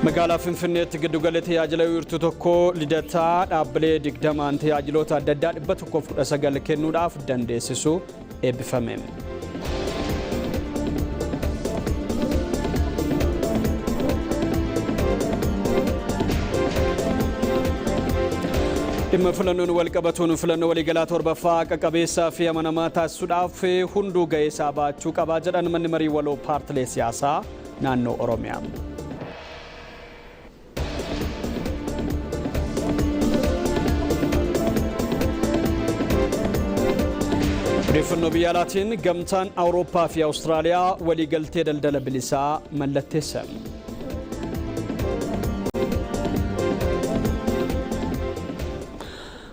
Magaalaa Finfinneetti giddu gala tajaajila wiirtuu tokko lidataa dhaabbilee 20 tajaajiloota adda addaa 119 kennuudhaaf dandeessisu eebbifame. Dhimma filannoon walqabatuun filannoo waliigalaa torbaffaa qaqqabeessaa fi amanamaa taasisuudhaaf hunduu ga'ee isaa baachuu qaba jedhan manni marii waloo paartilee siyaasaa naannoo Oromiyaa. Odeeffannoo biyya alaatiin gamtaan Awurooppaa fi Awustiraaliyaa waliigaltee daldala bilisaa mallatteessan.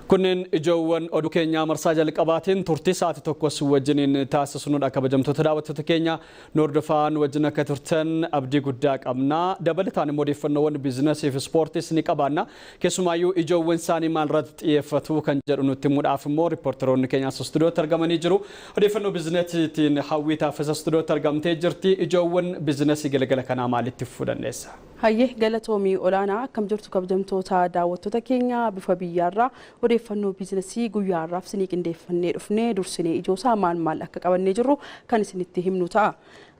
Kunneen ijoowwan oduu keenyaa marsaa jalqabaatiin turtii sa'aatii tokkos wajjiniin taasisnuudha. Kabajamtoota daawwattoota keenya Noordofaan wajjin akka turtan abdii guddaa qabna. Dabalataan immoo odeeffannoowwan biizinasii fi ispoortiis ni qabaanna. Keessumaayyuu ijoowwan isaanii maalirratti xiyyeeffatu kan jedhu nutti himuudhaaf immoo riippoorteroonni keenyaas istuudiyootti argamanii jiru. Odeeffannoo biizinasiitiin Hawwii Taaffisaa istuudiyootti argamtee jirti. Ijoowwan biizinasii galgala kanaa maalitti fuudhanneessa? Hayyee galatoomii olaanaa akkam jirtu kabajamtoota daawwattoota keenya bifa biyyaarraa odeeffannoo biizinasii guyyaarraaf isinii qindeeffannee dhufnee dursinee ijoosaa maal akka qabannee jirru kan isinitti himnu ta'a.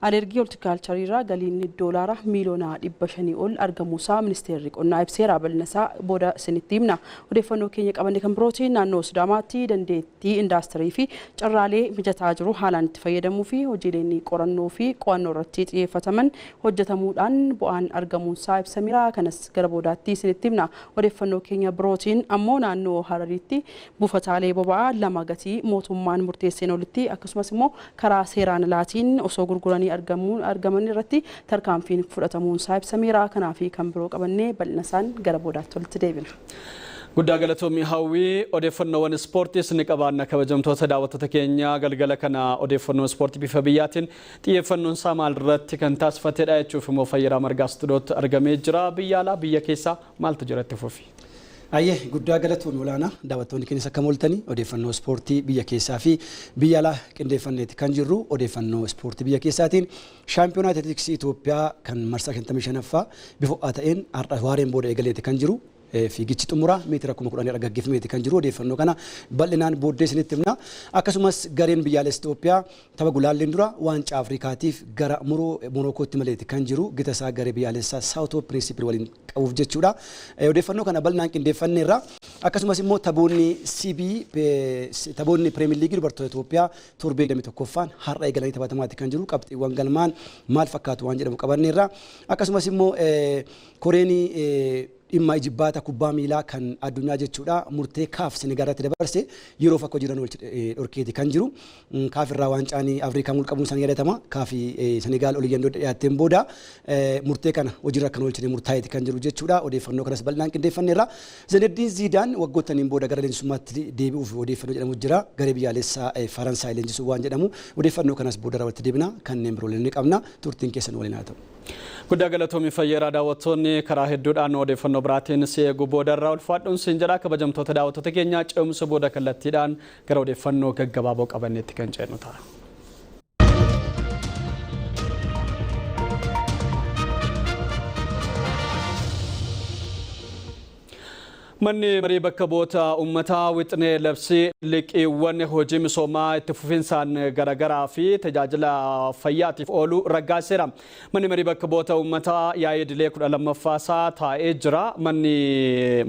Alergii hortikaalchariirraa galiin doolaara miiliyoona 500 ol argamuusaa ministeerri qonnaa ibseera. Bal'inasaa booda isinitti himna. Odeeffannoo keenya qabanne kan birootiin naannoo Sidaamaatti dandeettii indaastirii fi carraalee mijataa jiru haalaan itti fayyadamuu fi hojiileen qorannoo fi qo'annoo irratti xiyyeeffataman hojjetamuudhaan bu'aan argamuusaa ibsameera. Kanas gara boodaatti isinitti himna. Odeeffannoo keenya birootiin ammoo naannoo Harariitti buufataalee boba'aa 2 gatii mootummaan murteesseen olitti akkasumas immoo karaa seeraan alaatiin osoo gurguranii argaman irratti tarkaanfiin fudhatamuun isaa ibsameera. Kanaaf kan biroo qabannee bal'inasaan gara boodaatti walitti deebina. Guddaa galatoomii Hawwii odeeffannoowwan ispoortiis ni qabaanna. Kabajamtoota daawwattoota keenya galgala kana odeeffannoo ispoortii bifa biyyaatiin xiyyeeffannoon isaa maalirratti kan taasifatedha jechuuf immoo Fayyiraa Margaa istuudiyootti argamee jira. Biyya alaa biyya keessaa maaltu jira itti fufi? Ayyee guddaa galatoon olaanaa daawwattoonni keenyas akka mul'atanii odeeffannoo ispoortii biyya keessaa fi biyya alaa qindeeffanneeti kan jirru. Odeeffannoo ispoortii biyya keessaatiin shaampiyoonaa atileetiksii Itoophiyaa kan marsaa 55ffaa bifa ho'aa ta'een har'a waareen booda eegaleeti kan jiru. Fiigichi xumuraa meetira 10,000 gaggeeffameeti kan jiru. Odeeffannoo kana bal'inaan booddee isinitti himna. Akkasumas gareen biyyaalessa Itoophiyaa tapha gulaalleen dura waancaa Afrikaatiif gara Morokootti maleeti kan jiru. Gita isaa garee biyyaalessaa Saawutoo Pirinsipil waliin qabuuf jechuudha. Odeeffannoo kana bal'inaan qindeeffanneerra. Akkasumas immoo taphoonni taphoonni Piriimiyer Liigii dubartoota Itoophiyaa torbee 21ffaan har'a eegalanii taphatamaati kan jiru. Qabxiiwwan galmaan maal fakkaatu waan jedhamu qabanneerra. Akkasumas immoo Koreenii dhimma ijibbaata kubbaa miilaa kan addunyaa jechuudha. Murtee kaaf Senegaalitti dabarse yeroo akka jiran dhorkeeti kan jiru. Kaaf irraa waancaan Afrikaa mulqabuun isaanii yaadatama. Kaaf Senegaal olii yandoo dhiyaatteen booda murtee kana hojiirra kan oolchine murtaa'eeti kan jiru jechuudha. Odeeffannoo kanas bal'inaan qindeeffanneerra. Zinedine Zidane waggootaniin booda gara leenjisummaatti deebi'uuf odeeffannoo jedhamu jira. Garee biyyaalessaa Faransaay leenjisuu waan jedhamu. Odeeffannoo kanas booda irratti deebina. Kanneen biroo ni qabna. Turtiin keessan waliin haa ta'u. Guddaa galatoomii Fayyiraa daawwattoonni karaa hedduudhaan odeeffannoo biraatiin si eegu boodarraa ulfaadhuun siin jedha. Kabajamtoota daawwattoota keenyaa ce'umsa booda kallattiidhaan gara odeeffannoo gaggabaaboo qabanneetti kan ceenu ta'a. Manni marii bakka bu'oota uummataa wixinee labsii liqiiwwan hojii misoomaa itti fufinsaan garaagaraa fi tajaajila fayyaatiif oolu raggaaseera. Manni marii bakka bu'oota uummataa yaa'ii idilee 12ffaasaa taa'ee jira. Manni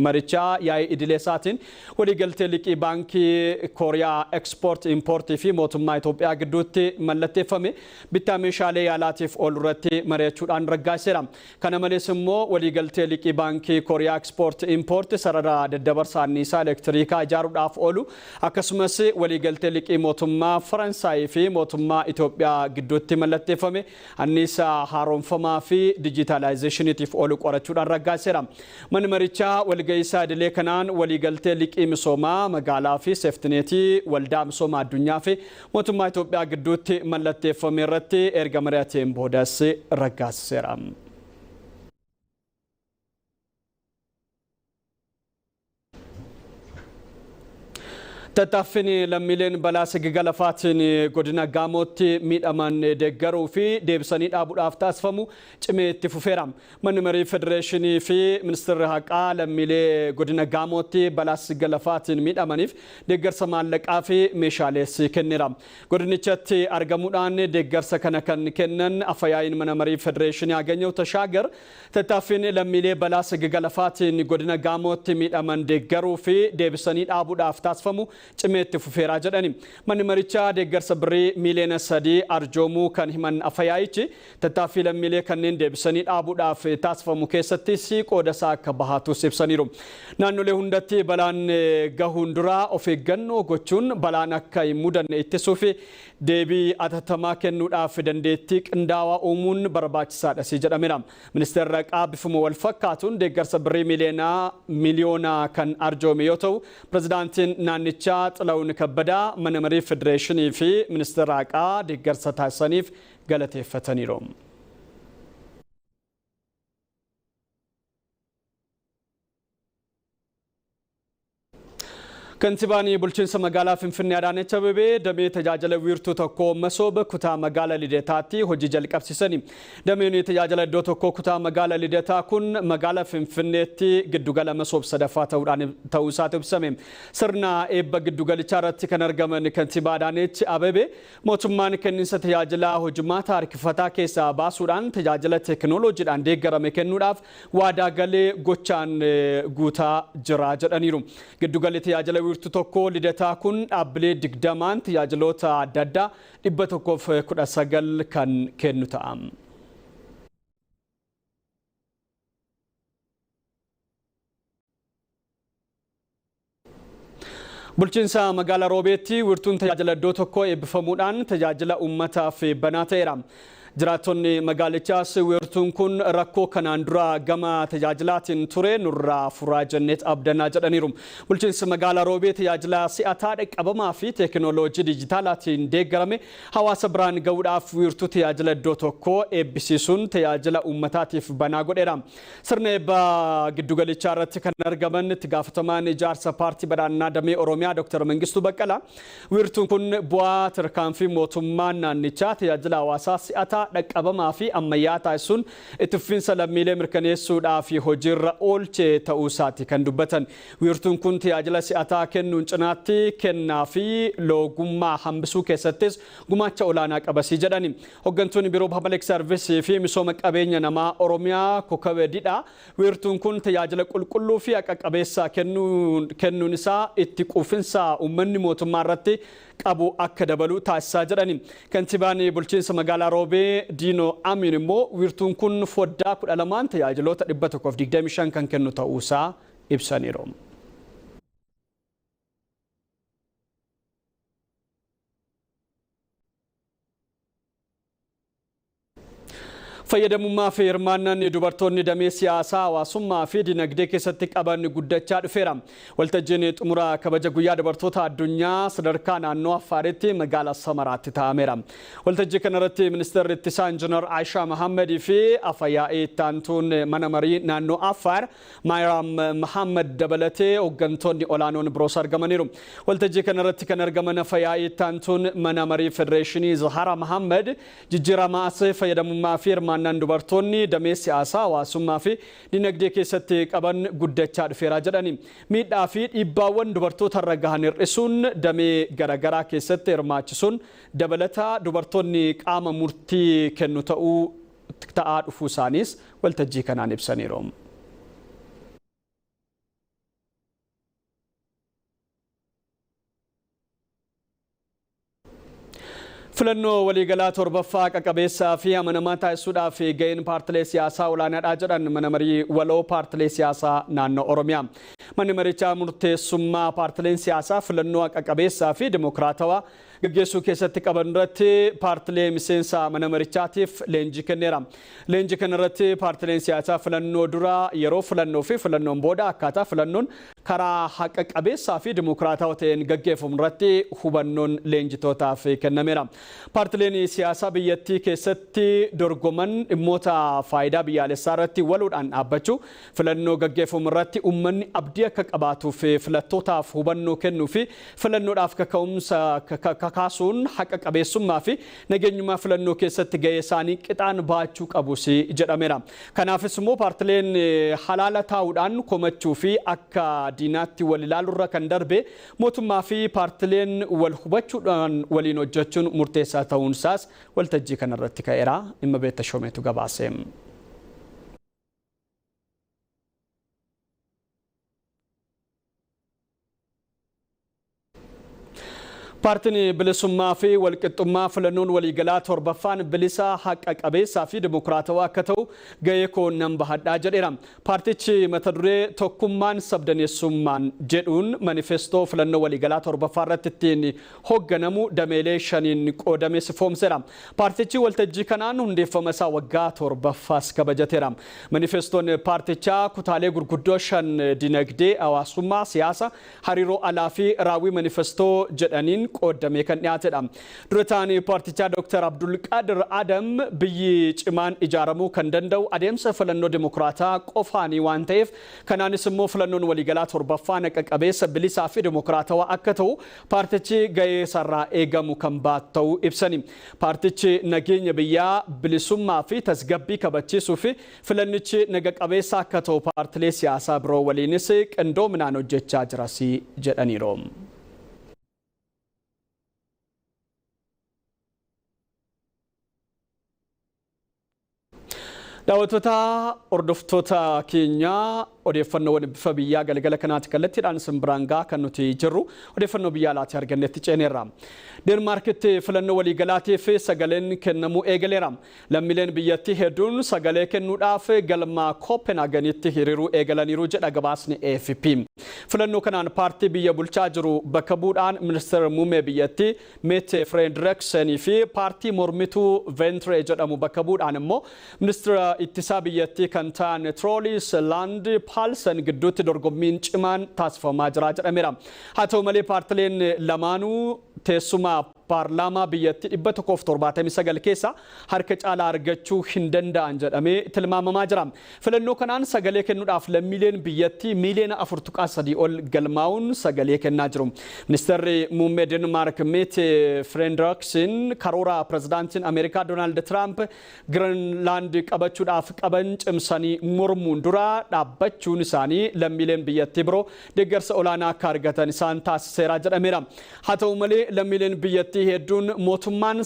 marichaa yaa'ii idilee isaatiin waliigaltee liqii baankii Kooriyaa Ekspoort Impoortii fi mootummaa Itoophiyaa gidduutti mallatteeffame bittaa meeshaalee yaalaatiif oolu irratti mari'achuudhaan raggaaseera. Kana malees immoo waliigaltee liqii baankii Kooriyaa Ekspoort Impoortii sarara daddabarsa anniisaa elektiriikaa ijaaruudhaaf oolu akkasumas waliigaltee liqii mootummaa Faransaay fi mootummaa Itoophiyaa gidduutti mallatteeffame anniisaa haaromfamaa fi dijitaalaayizeeshiniitiif oolu qorachuudhaan raggaaseera. Manni marichaa walga'iisaa idilee kanaan waliigaltee liqii misoomaa magaalaa fi seeftineetii waldaa misoomaa addunyaa fi mootummaa Itoophiyaa gidduutti mallatteeffame irratti erga mari'ateen boodas raggaaseera. Tattaaffini lammiileen balaa sigigalaafaatiin godina Gaamotti miidhaman deeggaruu fi deebisanii dhaabuudhaaf taasifamu cimee itti fufeera. Manni marii Federeeshinii fi Ministeerri Haqaa lammiilee godina Gaamotti balaa sigigalaafaatiin miidhamaniif deeggarsa maallaqaa fi meeshaalees kenneera. Godinichatti argamuudhaan deeggarsa kana kan kennan afayaayin mana marii Federeeshinii Aganyaw Tashaagar tattaaffini lammiilee balaa sigigalaafaatiin godina Gaamotti miidhaman deeggaruu fi deebisanii dhaabuudhaaf taasifamu cimeetti fufeeraa jedhani. Manni marichaa deeggarsa birrii miiliyoona 3 arjoomuu kan himan afayaayichi tattaaffii lammiilee kanneen deebisanii dhaabuudhaaf taasifamu keessattis qooda isaa akka bahaatus ibsaniiru. Naannolee hundatti balaan gahuun dura of eeggannoo gochuun balaan akka hin mudanne ittisuu fi deebii atattamaa kennuudhaaf dandeettii qindaawaa uumuun barbaachisaadha jedhameera. Ministeerri Haqaa bifuma wal fakkaatuun deeggarsa birrii miliyoona kan arjoome yoo ta'u, pirezidaantiin naannichaa Xilawun Kabbadaa mana marii Federeeshinii fi Ministeerri Haqaa deeggarsa taasisaniif galateeffataniiru. Kantiibaan bulchiinsa magaalaa Finfinnee Adaanech Abeebee damee tajaajila wiirtuu tokko masooba kutaa magaalaa Lidetaatti hojii jalqabsiisani. Dameen tajaajila iddoo tokko kutaa magaalaa Lidetaa kun magaalaa Finfinneetti giddugala masoob sadaffaa ta'uu isaatu ibsame. Sirna eebba giddugalichaa irratti kan argaman Kantiibaa Adaanech Abeebee mootummaan kenniinsa tajaajila hojimaata harkifataa keessaa baasuudhaan tajaajila teekinooloojiidhaan deeggarame kennuudhaaf waadaa galee gochaan guutaa jira jedhaniiru. Giddugalli tajaajila wiirtuu tokko Lidetaa kun dhaabbilee 20 tajaajiloota adda addaa 119 kan kennu ta'a. Bulchiinsa magaalaa Roobeetti wiirtuun tajaajila iddoo tokko eebbifamuudhaan tajaajila uummataaf banaa ta'eera. Jiraattonni magaalichaas wiirtuun kun rakkoo kanaan dura gama tajaajilaatiin ture nurraa furaa jenneet abdanaa jedhaniiru. Bulchiinsi magaalaa Roobee tajaajila si'ataa dhaqqabamaa fi teekinooloojii dijitaalaatiin deeggarame hawaasa biraan gahuudhaaf wiirtuu tajaajila iddoo tokko eebbisiisuun tajaajila uummataatiif banaa godheera. Sirna eebbaa giddugalichaa irratti kan argaman itti gaafatamaan ijaarsa paartii badhaadhinaa damee Oromiyaa Dr. Mangistuu Baqqalaa wiirtuun kun bu'aa tarkaanfii mootummaan naannichaa tajaajila hawaasaa si'ataa dhaqqabamaa fi ammayyaa taasisuun itti fufiinsa lammiilee mirkaneessuudhaaf hojiirra oolchee ta'uu isaati kan dubbatan. Wiirtuun kun tajaajila si'ataa kennuun cinaatti kennaa fi loogummaa hambisuu keessattis gumaacha olaanaa qabasii jedhani. Hooggantuun Biiroo Public Service fi misooma qabeenya namaa Oromiyaa Kokabedidha. Wiirtuun kun tajaajila qulqulluu fi haqa qabeessa kennuun isaa itti quufinsa uummanni mootummaa irratti qabu akka dabalu taasisaa jedhani. Kantiibaan bulchiinsa magaalaa Roobee Diino Amin immoo wiirtuun kun foddaa 12 tajaajiloota 125 kan kennu ta'uu isaa ibsaniiru. Fayyadamummaa fi hirmaannaan dubartoonni damee siyaasaa hawaasummaa fi dinagdee keessatti qaban guddachaa dhufeera. Waltajjiin xumura kabaja guyyaa dubartoota addunyaa sadarkaa naannoo Affaaritti magaalaa Samaraatti taa'ameera. Waltajjii kanarratti ministeerri ittisaa Injiinar Aayishaa Mahammadii fi afyaa'ii taantuun mana marii naannoo Affaar Maayiraam Mahammad dabalatee hooggantoonni olaanoon biroos argamaniiru. Waltajjii kanarratti kan argaman afyaa'ii taantuun mana marii Federeeshinii Zahara Mahammad jijjiiramaa fayyadamummaa fi hirmaannaan dubartoonni damee siyaasaa hawaasummaa fi dinagdee keessatti qaban guddachaa dhufeera jedhani. Miidhaa fi dhiibbaawwan dubartoota irra gahan hir'isuun damee garaagaraa keessatti hirmaachisuun dabalataa dubartoonni qaama murtii kennu ta'aa dhufuu isaaniis waltajjii kanaan ibsaniiru. Filannoo waliigalaa torbaffaa qaqqabeessaa fi amanamaa taasisuudhaaf gaheen paartilee siyaasaa olaanaadha jedhan mana marii waloo paartilee siyaasaa naannoo Oromiyaa. Manni marichaa murteessummaa paartileen siyaasaa filannoo qaqqabeessaa fi dimokiraatawaa gaggeessuu keessatti qaban irratti paartilee miseensa mana marichaatiif leenjii kenneera. Leenjii kana irratti paartileen siyaasaa filannoo dura yeroo filannoo fi filannoon booda akkaataa filannoon karaa haqa qabeessaa fi dimokiraatawaa ta'een gaggeeffamu irratti hubannoon leenjitootaaf kennameera. Paartileen siyaasaa biyyattii keessatti dorgoman dhimmoota faayidaa biyyaalessaa irratti waluudhaan dhaabbachuu filannoo gaggeeffamu irratti uummanni abdii akka qabaatuu fi filattootaaf hubannoo kennuu fi filannoodhaaf kaka'umsa kakaasuun haqa qabeessummaa fi nageenyummaa filannoo keessatti gahee isaanii qixaan baachuu qabus jedhameera. Kanaafis immoo paartileen halaala taa'uudhaan komachuu fi akka diinaatti wal ilaaluurra kan darbe mootummaa fi paartileen wal hubachuudhaan waliin hojjechuun murteessaa ta'uun isaas waltajjii kanarratti ka'eera. Dhimma beetta shoomeetu gabaase. Paartiin bilisummaa fi walqixxummaa filannoon waliigalaa torbaffaan bilisa haqa qabeessaa fi dimokiraatawaa akka ta'u gahee koo nan bahadhaa jedheera. Paartichi mata duree tokkummaan sabdaneessummaan jedhuun manifestoo filannoo waliigalaa torbaffaa irratti ittiin hoogganamu dameelee shaniin qoodamee sifoomseera. Paartichi waltajjii kanaan hundeeffama isaa waggaa torbaffaas kabajateera. Manifestoon paartichaa kutaalee gurguddoo shan dinagdee, hawaasummaa, siyaasa, hariiroo alaa fi raawwii manifestoo jedhaniin qoodamee kan dhiyaatedha. Dura taa'anii paartichaa Dr. Abdul Qadir Adam biyyi cimaan ijaaramuu kan danda'u adeemsa filannoo dimokiraataa qofaanii waan ta'eef kanaanis immoo filannoon waliigalaa torbaffaa haqa qabeessa bilisaa fi dimokiraatawaa akka ta'u paartichi gahee isaarraa eegamu kan baatu ta'uu ibsani. Paartichi nageenya biyyaa bilisummaa fi tasgabbii kabachiisuu fi filannichi naga qabeessa akka ta'u paartilee siyaasaa biroo waliinis qindoominaan hojjechaa jiras jedhaniiru. Daawwattoota hordoftoota keenyaa odeeffannoowwan bifa biyyaa galgala kanaatti kallattiidhaan simbiraan gahaa kan nuti jirru odeeffannoo biyya alaatti argannetti ceeneerra. Deenmaarkitti filannoo waliigalaatiif sagaleen kennamuu eegaleera. Lammiileen biyyattii hedduun sagalee kennuudhaaf galma Kooppenhaaganitti hiriiruu eegalaniiru jedha gabaasni AFP. Filannoo kanaan paartii biyya bulchaa jiru bakka bu'uudhaan ministeera muummee biyyattii Mette Frederiksen fi paartii mormituu Ventre jedhamu bakka bu'uudhaan immoo ministeera ittisaa biyyattii kan ta'an Troolis Land Paalsen gidduutti dorgommiin cimaan taasifamaa jira jedhameera. Haa ta'u malee paartileen lamaanuu teessuma paarlaamaa biyyattii 179 keessa harka caalaa argachuu hin danda'an jedhamee tilmaamamaa jira. Filannoo kanaan sagalee kennuudhaaf lammiileen biyyattii miiliyoona 4.3 ol galmaa'uun sagalee kennaa jiru. Ministeerri muummee Deenmaark Mette Frederiksen karoora pirezidaantiin Ameerikaa Doonaald Tiraamp Giriinlaand qabachuudhaaf qaban cimsanii mormuun dura dhaabbachuun isaanii lammiileen biyyattii biroo deeggarsa olaanaa akka argatan isaan taasiseera jedhameera. Haa ta'u malee lammiileen biyyattii hedduun mootummaan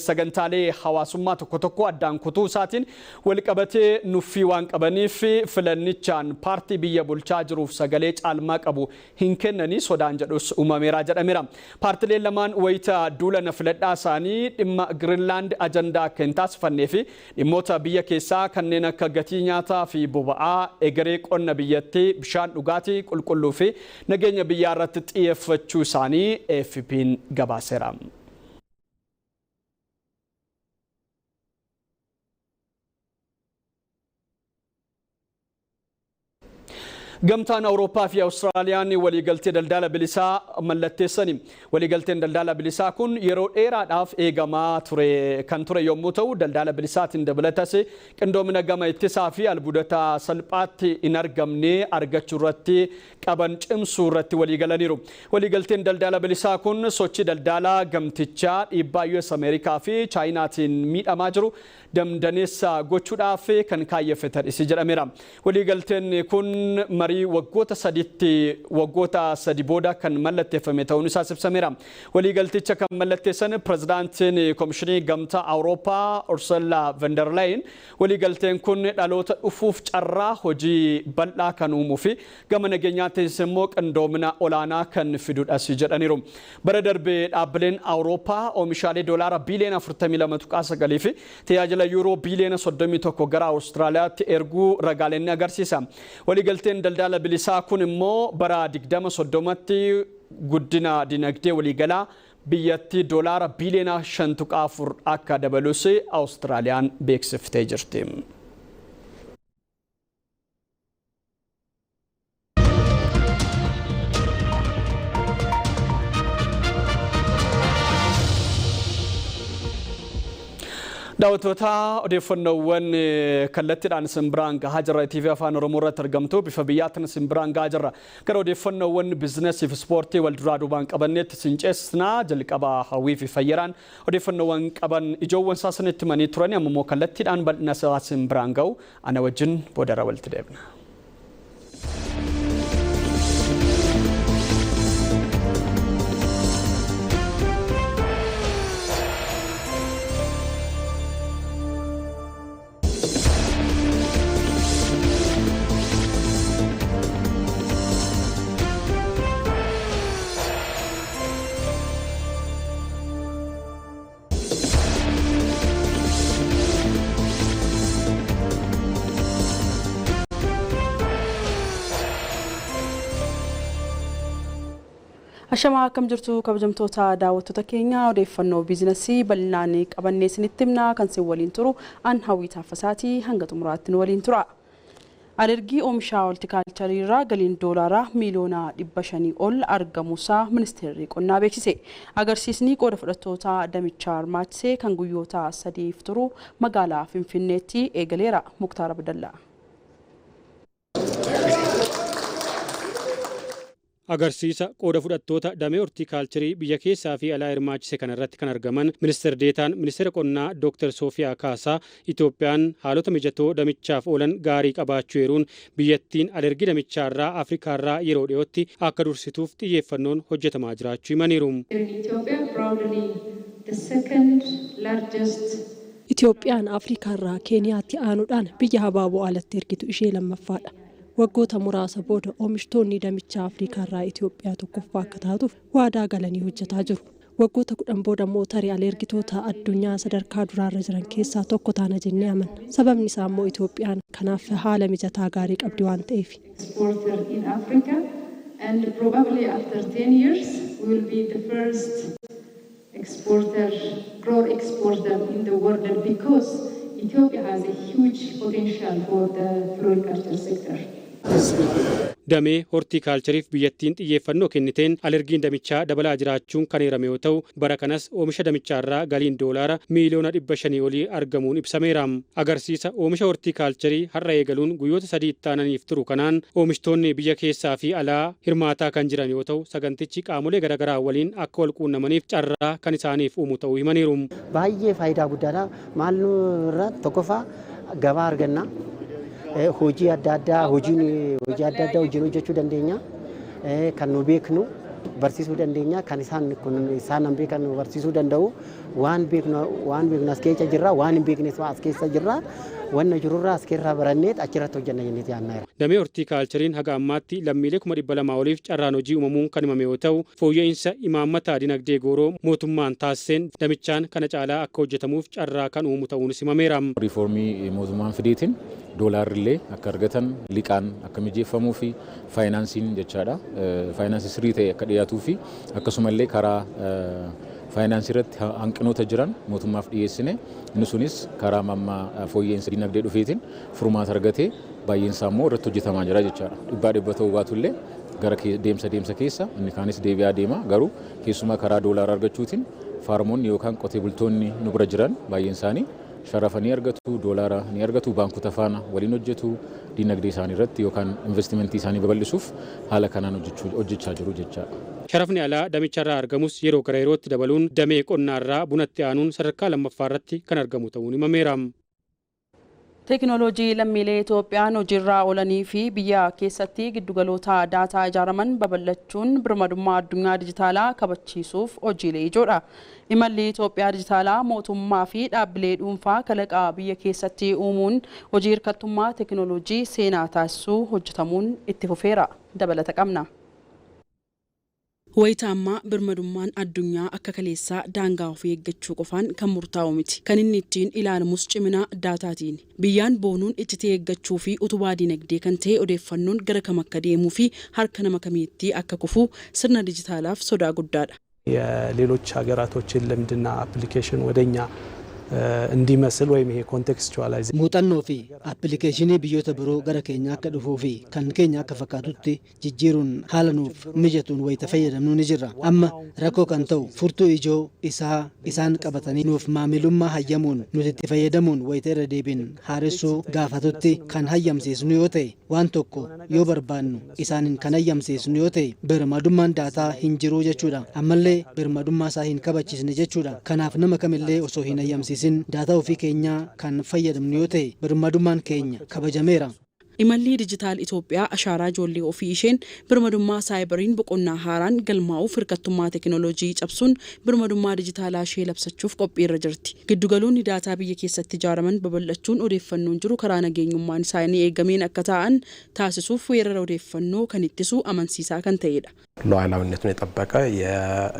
sagantaalee hawaasummaa tokko tokko addaan kutuu isaatiin wal qabatee nuffii waan qabaniif filannichaan paartii biyya bulchaa jiruuf sagalee caalmaa qabu hin kennanii sodaan jedhus uumameera jedhameera. Paartileen lamaan wayita duulana filadhaa isaanii dhimma Giriinlaand ajandaa akka hin taasifannee fi dhimmoota biyya keessaa kanneen akka gatii nyaataa fi boba'aa, egeree qonna biyyattii, bishaan dhugaatii qulqulluu fi nageenya biyyaa irratti xiyyeeffachuu isaanii AFP'n gabaaseera. Gamtaan Awurooppaa fi Awustiraaliyaan waliigaltee daldala bilisaa mallatteessani. Waliigalteen daldala bilisaa kun yeroo dheeraadhaaf eegamaa kan ture yommuu ta'u daldala bilisaatiin dabalatas qindoomina gama ittisaa fi albuudota salphaatti hin argamne argachuu irratti qaban cimsuu irratti waliigalaniiru. Waliigalteen daldala bilisaa kun sochii daldalaa gamtichaa dhiibbaa US Ameerikaa fi Chaayinaatiin miidhamaa jiru damdaneessa gochuudhaaf kan kaayyeffatan isi jedhameera. Waliigalteen kun marii waggoota sadi booda kan mallatteeffame ta'uun isaa ibsameera. Waliigalticha kan mallatteessan pirezidaantiin Komishinii Gamtaa Awurooppaa Ursula von der Leyen waliigalteen kun dhaloota dhufuuf carraa hojii bal'aa kan uumuu fi gama nageenyaattis immoo qindoomina olaanaa kan fidudhas jedhaniiru. Bara darbee dhaabbileen Awurooppaa oomishaalee doolaara biiliyoona 42.9 fi tajaajila yuuroo biiliyoona 31 gara Awustiraaliyaatti erguu ragaaleen ni agarsiisa. Waliigalteen daldala bilisaa kun immoo bara 2030tti guddina dinagdee waliigalaa biyyattii doolaara biiliyoona 5.4 akka dabalus Awustiraaliyaan beeksiftee jirti. daawwattoota odeeffannoowwan kallattiidhaan simbiraan gahaa jirra TV afaan Oromoo irratti argamtu bifa biyyaatiin simbiraan gahaa jirra gara odeeffannoowwan biizinasii fi ispoortii wal duraa duubaan qabanneetti sinceessnaa jalqaba hawwii fi fayyaraan odeeffannoowwan qaban ijoowwan saasanitti manii turani ammoo kallattiidhaan bal'ina simbiraan ga'u ana wajjin boodara walitti deebina. Ashama akkam jirtu kabajamtoota daawwattoota keenya odeeffannoo biizinasii bal'inaan qabannee isinitti himna kan isin waliin turu an Hawwii Taaffasaati hanga xumuraatti nu waliin tura. Alergii oomisha hortikaalcharii irraa galiin doolaaraa miiliyoona 500 ol argamuusaa ministeerri qonnaa beeksise. Agarsiisni qooda fudhattoota damichaa hirmaachisee kan guyyoota 3f turu magaalaa Finfinneetti eegaleera. Muktaar Abdallaa. agarsiisa qooda fudhattoota damee hortikaalcharii biyya keessaa fi alaa hirmaachise kanarratti kan argaman ministeer deetaan ministeera qonnaa Dr. Soofiyaa Kaasaa Itoophiyaan haalota mijatoo damichaaf oolan gaarii qabaachuu eeruun biyyattiin alergii damichaarraa Afrikaarraa yeroo dhiyootti akka dursituuf xiyyeeffannoon hojjetamaa jiraachuu himaniiru. Itoophiyaan Afrikaarraa Keeniyaatti aanuudhaan biyya habaaboo alatti ergitu ishee lammaffaadha. Waggoota muraasa booda oomishtoonni damichaa Afrikaarraa Itoophiyaa tokkoffaa akka taatuuf waadaa galanii hojjetaa jiru. Waggoota 10 booda mootarii alergitoota addunyaa sadarkaa duraarra jiran keessaa tokko taana jennee amanna. Sababni isaa immoo Itoophiyaan kanaaf haala mijataa gaarii qabdi waan ta'eef. Ethiopia has a huge potential for the floriculture sector. Damee hortikaalchariif biyyattiin xiyyeeffannoo kenniteen alergiin damichaa dabalaa jiraachuun kan eerame yoo ta'u bara kanas oomisha damichaarraa galiin doolaara miiliyoona 500 olii argamuun ibsameera. Agarsiisa oomisha hortikaalcharii har'a eegaluun guyyoota 3 itti aananiif turu kanaan oomishtoonni biyya keessaa fi alaa hirmaataa kan jiran yoo ta'u sagantichi qaamolee garaagaraa waliin akka wal quunnamaniif carraa kan isaaniif uumu ta'uu himaniiru. Baay'ee faayidaa guddaadha. Maal irraa tokkoffaa gabaa arganna. Hojii adda addaa hojjechuu dandeenya. Kan nu beeknu barsiisuu dandeenya. Kan isaan beekan barsiisuu danda'u. Waan beeknu as keessa jirra. Waan hin beeknes as keessa jirra. Wanna jirurraa as keessa barannee achirratti hojjenna jennee yaadna. Damee hortikaalchariin haga ammaatti lammiilee 200,000 oliif carraan hojii uumamuun kan himame yoo ta'u fooyya'insa imaammata dinagdee gooroo mootummaan taasiseen damichaan kana caalaa akka hojjetamuuf carraa kan uumu ta'uunis himameera. Riifoormii mootummaan fideetiin doolaarrillee akka argatan liqaan akka mijeeffamuu fi faayinaansiin jechaadha. Faayinaansii sirrii ta'e akka dhiyaatuu fi akkasumallee karaa faayinaansii irratti hanqinoota jiran mootummaaf dhiyeessine inni sunis karaa mammaa fooyya'insa dinagdee dhufeetiin furmaata argatee baay'eensaa immoo irratti hojjetamaa jira jechaadha. Dhibbaa ta'uu baatullee gara deemsa keessa inni kaanis deebi'aa deema garuu keessumaa karaa doolaara argachuutiin faarmoonni yookaan qotee bultoonni nu bira jiran baay'eensaanii sharafa ni argatu, doolaara ni argatu, baankota faana waliin hojjetu, dinagdee isaanii irratti yookaan investimentii isaanii babal'isuuf haala kanaan hojjechaa jiru jechaadha. Sharafni alaa damicharraa argamus yeroo gara yerootti dabaluun damee qonnaarraa bunatti aanuun sadarkaa lammaffaa irratti kan argamu ta'uun himameera. Teekinooloojii lammiilee Itoophiyaan hojiirraa oolanii fi biyya keessatti giddugaloota daataa ijaaraman babal'achuun birmadummaa addunyaa dijitaalaa kabachiisuuf hojiilee ijoodha. Imalli Itoophiyaa dijitaalaa mootummaa fi dhaabbilee dhuunfaa kalaqaa biyya keessatti uumuun hojii hirkattummaa teekinooloojii seenaa taasisuu hojjetamuun itti fufeera. Dabalata qabna. Wayita ammaa birmadummaan addunyaa akka kaleessaa daangaa ofii eeggachuu qofaan kan murtaa'u miti. Kan inni ittiin ilaalamus cimina daataatiin. Biyyaan boonuun ittitee eeggachuu fi utubaa dinagdee kan ta'e odeeffannoon gara kam akka deemuu fi harka nama kamiitti akka kufu sirna dijitaalaaf sodaa guddaadha. የሌሎች ሀገራቶችን ልምድና አፕሊኬሽን ወደኛ እንዲመስል ወይም ይሄ ኮንቴክስቹዋላይዝ muuxannoo fi appilikeeshinii biyyoota biroo gara keenya akka dhufuu fi kan keenya akka fakkaatutti jijjiiruun haala nuuf mijatuun wayita fayyadamnu ni jirra. Amma rakkoo kan ta'u furtuu ijoo isaan qabatanii nuuf maamilummaa hayyamuun nuti itti fayyadamuun wayita irra deebiin haaressuu gaafatutti kan hayyamsiisnu yoo ta'e waan tokko yoo barbaannu isaaniin kan hayyamsiisnu yoo ta'e birmadummaan daataa hin jiru jechuudha. Ammallee birmadummaa isaa hin kabachiisne jechuudha. Kanaaf nama kamillee osoo hin hayyamsiisin daataa ofii keenyaa kan fayyadamnu yoo ta'e birmadummaan keenya kabajameera. Imalli dijitaal Itoophiyaa ashaaraa ijoollee ofii isheen birmadummaa saayibariin boqonnaa haaraan galmaa'uuf hirkattummaa teekinooloojii cabsuun birmadummaa dijitaalaa ishee labsachuuf qophiirra jirti. Giddugaloonni daataa biyya keessatti ijaaraman babal'achuun odeeffannoon jiru karaa nageenyummaan isaanii eegameen akka ta'an taasisuuf weerara odeeffannoo kan ittisu amansiisaa kan ta'edha. ሉዓላዊነቱን የጠበቀ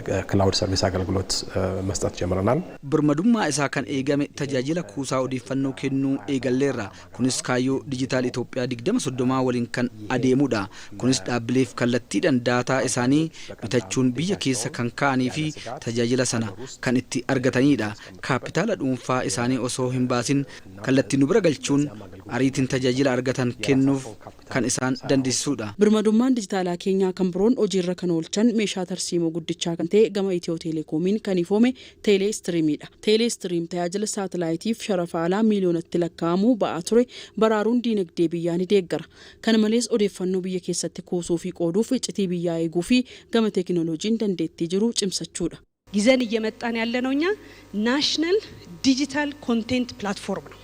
የክላውድ ሰርቪስ አገልግሎት መስጠት ጀምረናል። birmadummaa isaa kan eegame tajaajila kuusaa odeeffannoo kennuu eegalleerra. Kunis kaayyoo dijitaal Itoophiyaa 2030 waliin kan adeemudha. Kunis dhaabbileef kallattiidhaan daataa isaanii bitachuun biyya keessa kan kaa'anii fi tajaajila sana kan itti argatanidha. Kaapitaala dhuunfaa isaanii osoo hin baasin kallattii nu bira galchuun ariitiin tajaajila argatan kennuuf kan isaan dandeessudha. Birmadummaan dijitaalaa keenyaa kan biroon hojiirra kan oolchan meeshaa tarsiimoo guddichaa kan ta'e gama Itiyoo Teelekoomiin kan ifoome Teeleestiriimidha. Teeleestiriim tajaajila saatalaayitiif sharafa alaa miiliyoonatti lakkaa'amuu ba'aa ture baraaruun diinagdee biyyaa ni deeggara. Kana malees odeeffannoo biyya keessatti kuusuu fi qooduuf iccitii biyyaa eeguu fi gama teekinooloojiin dandeettii jiru cimsachuudha. ይዘን እየመጣን ያለነው እኛ ናሽናል ዲጂታል ኮንቴንት ፕላትፎርም ነው።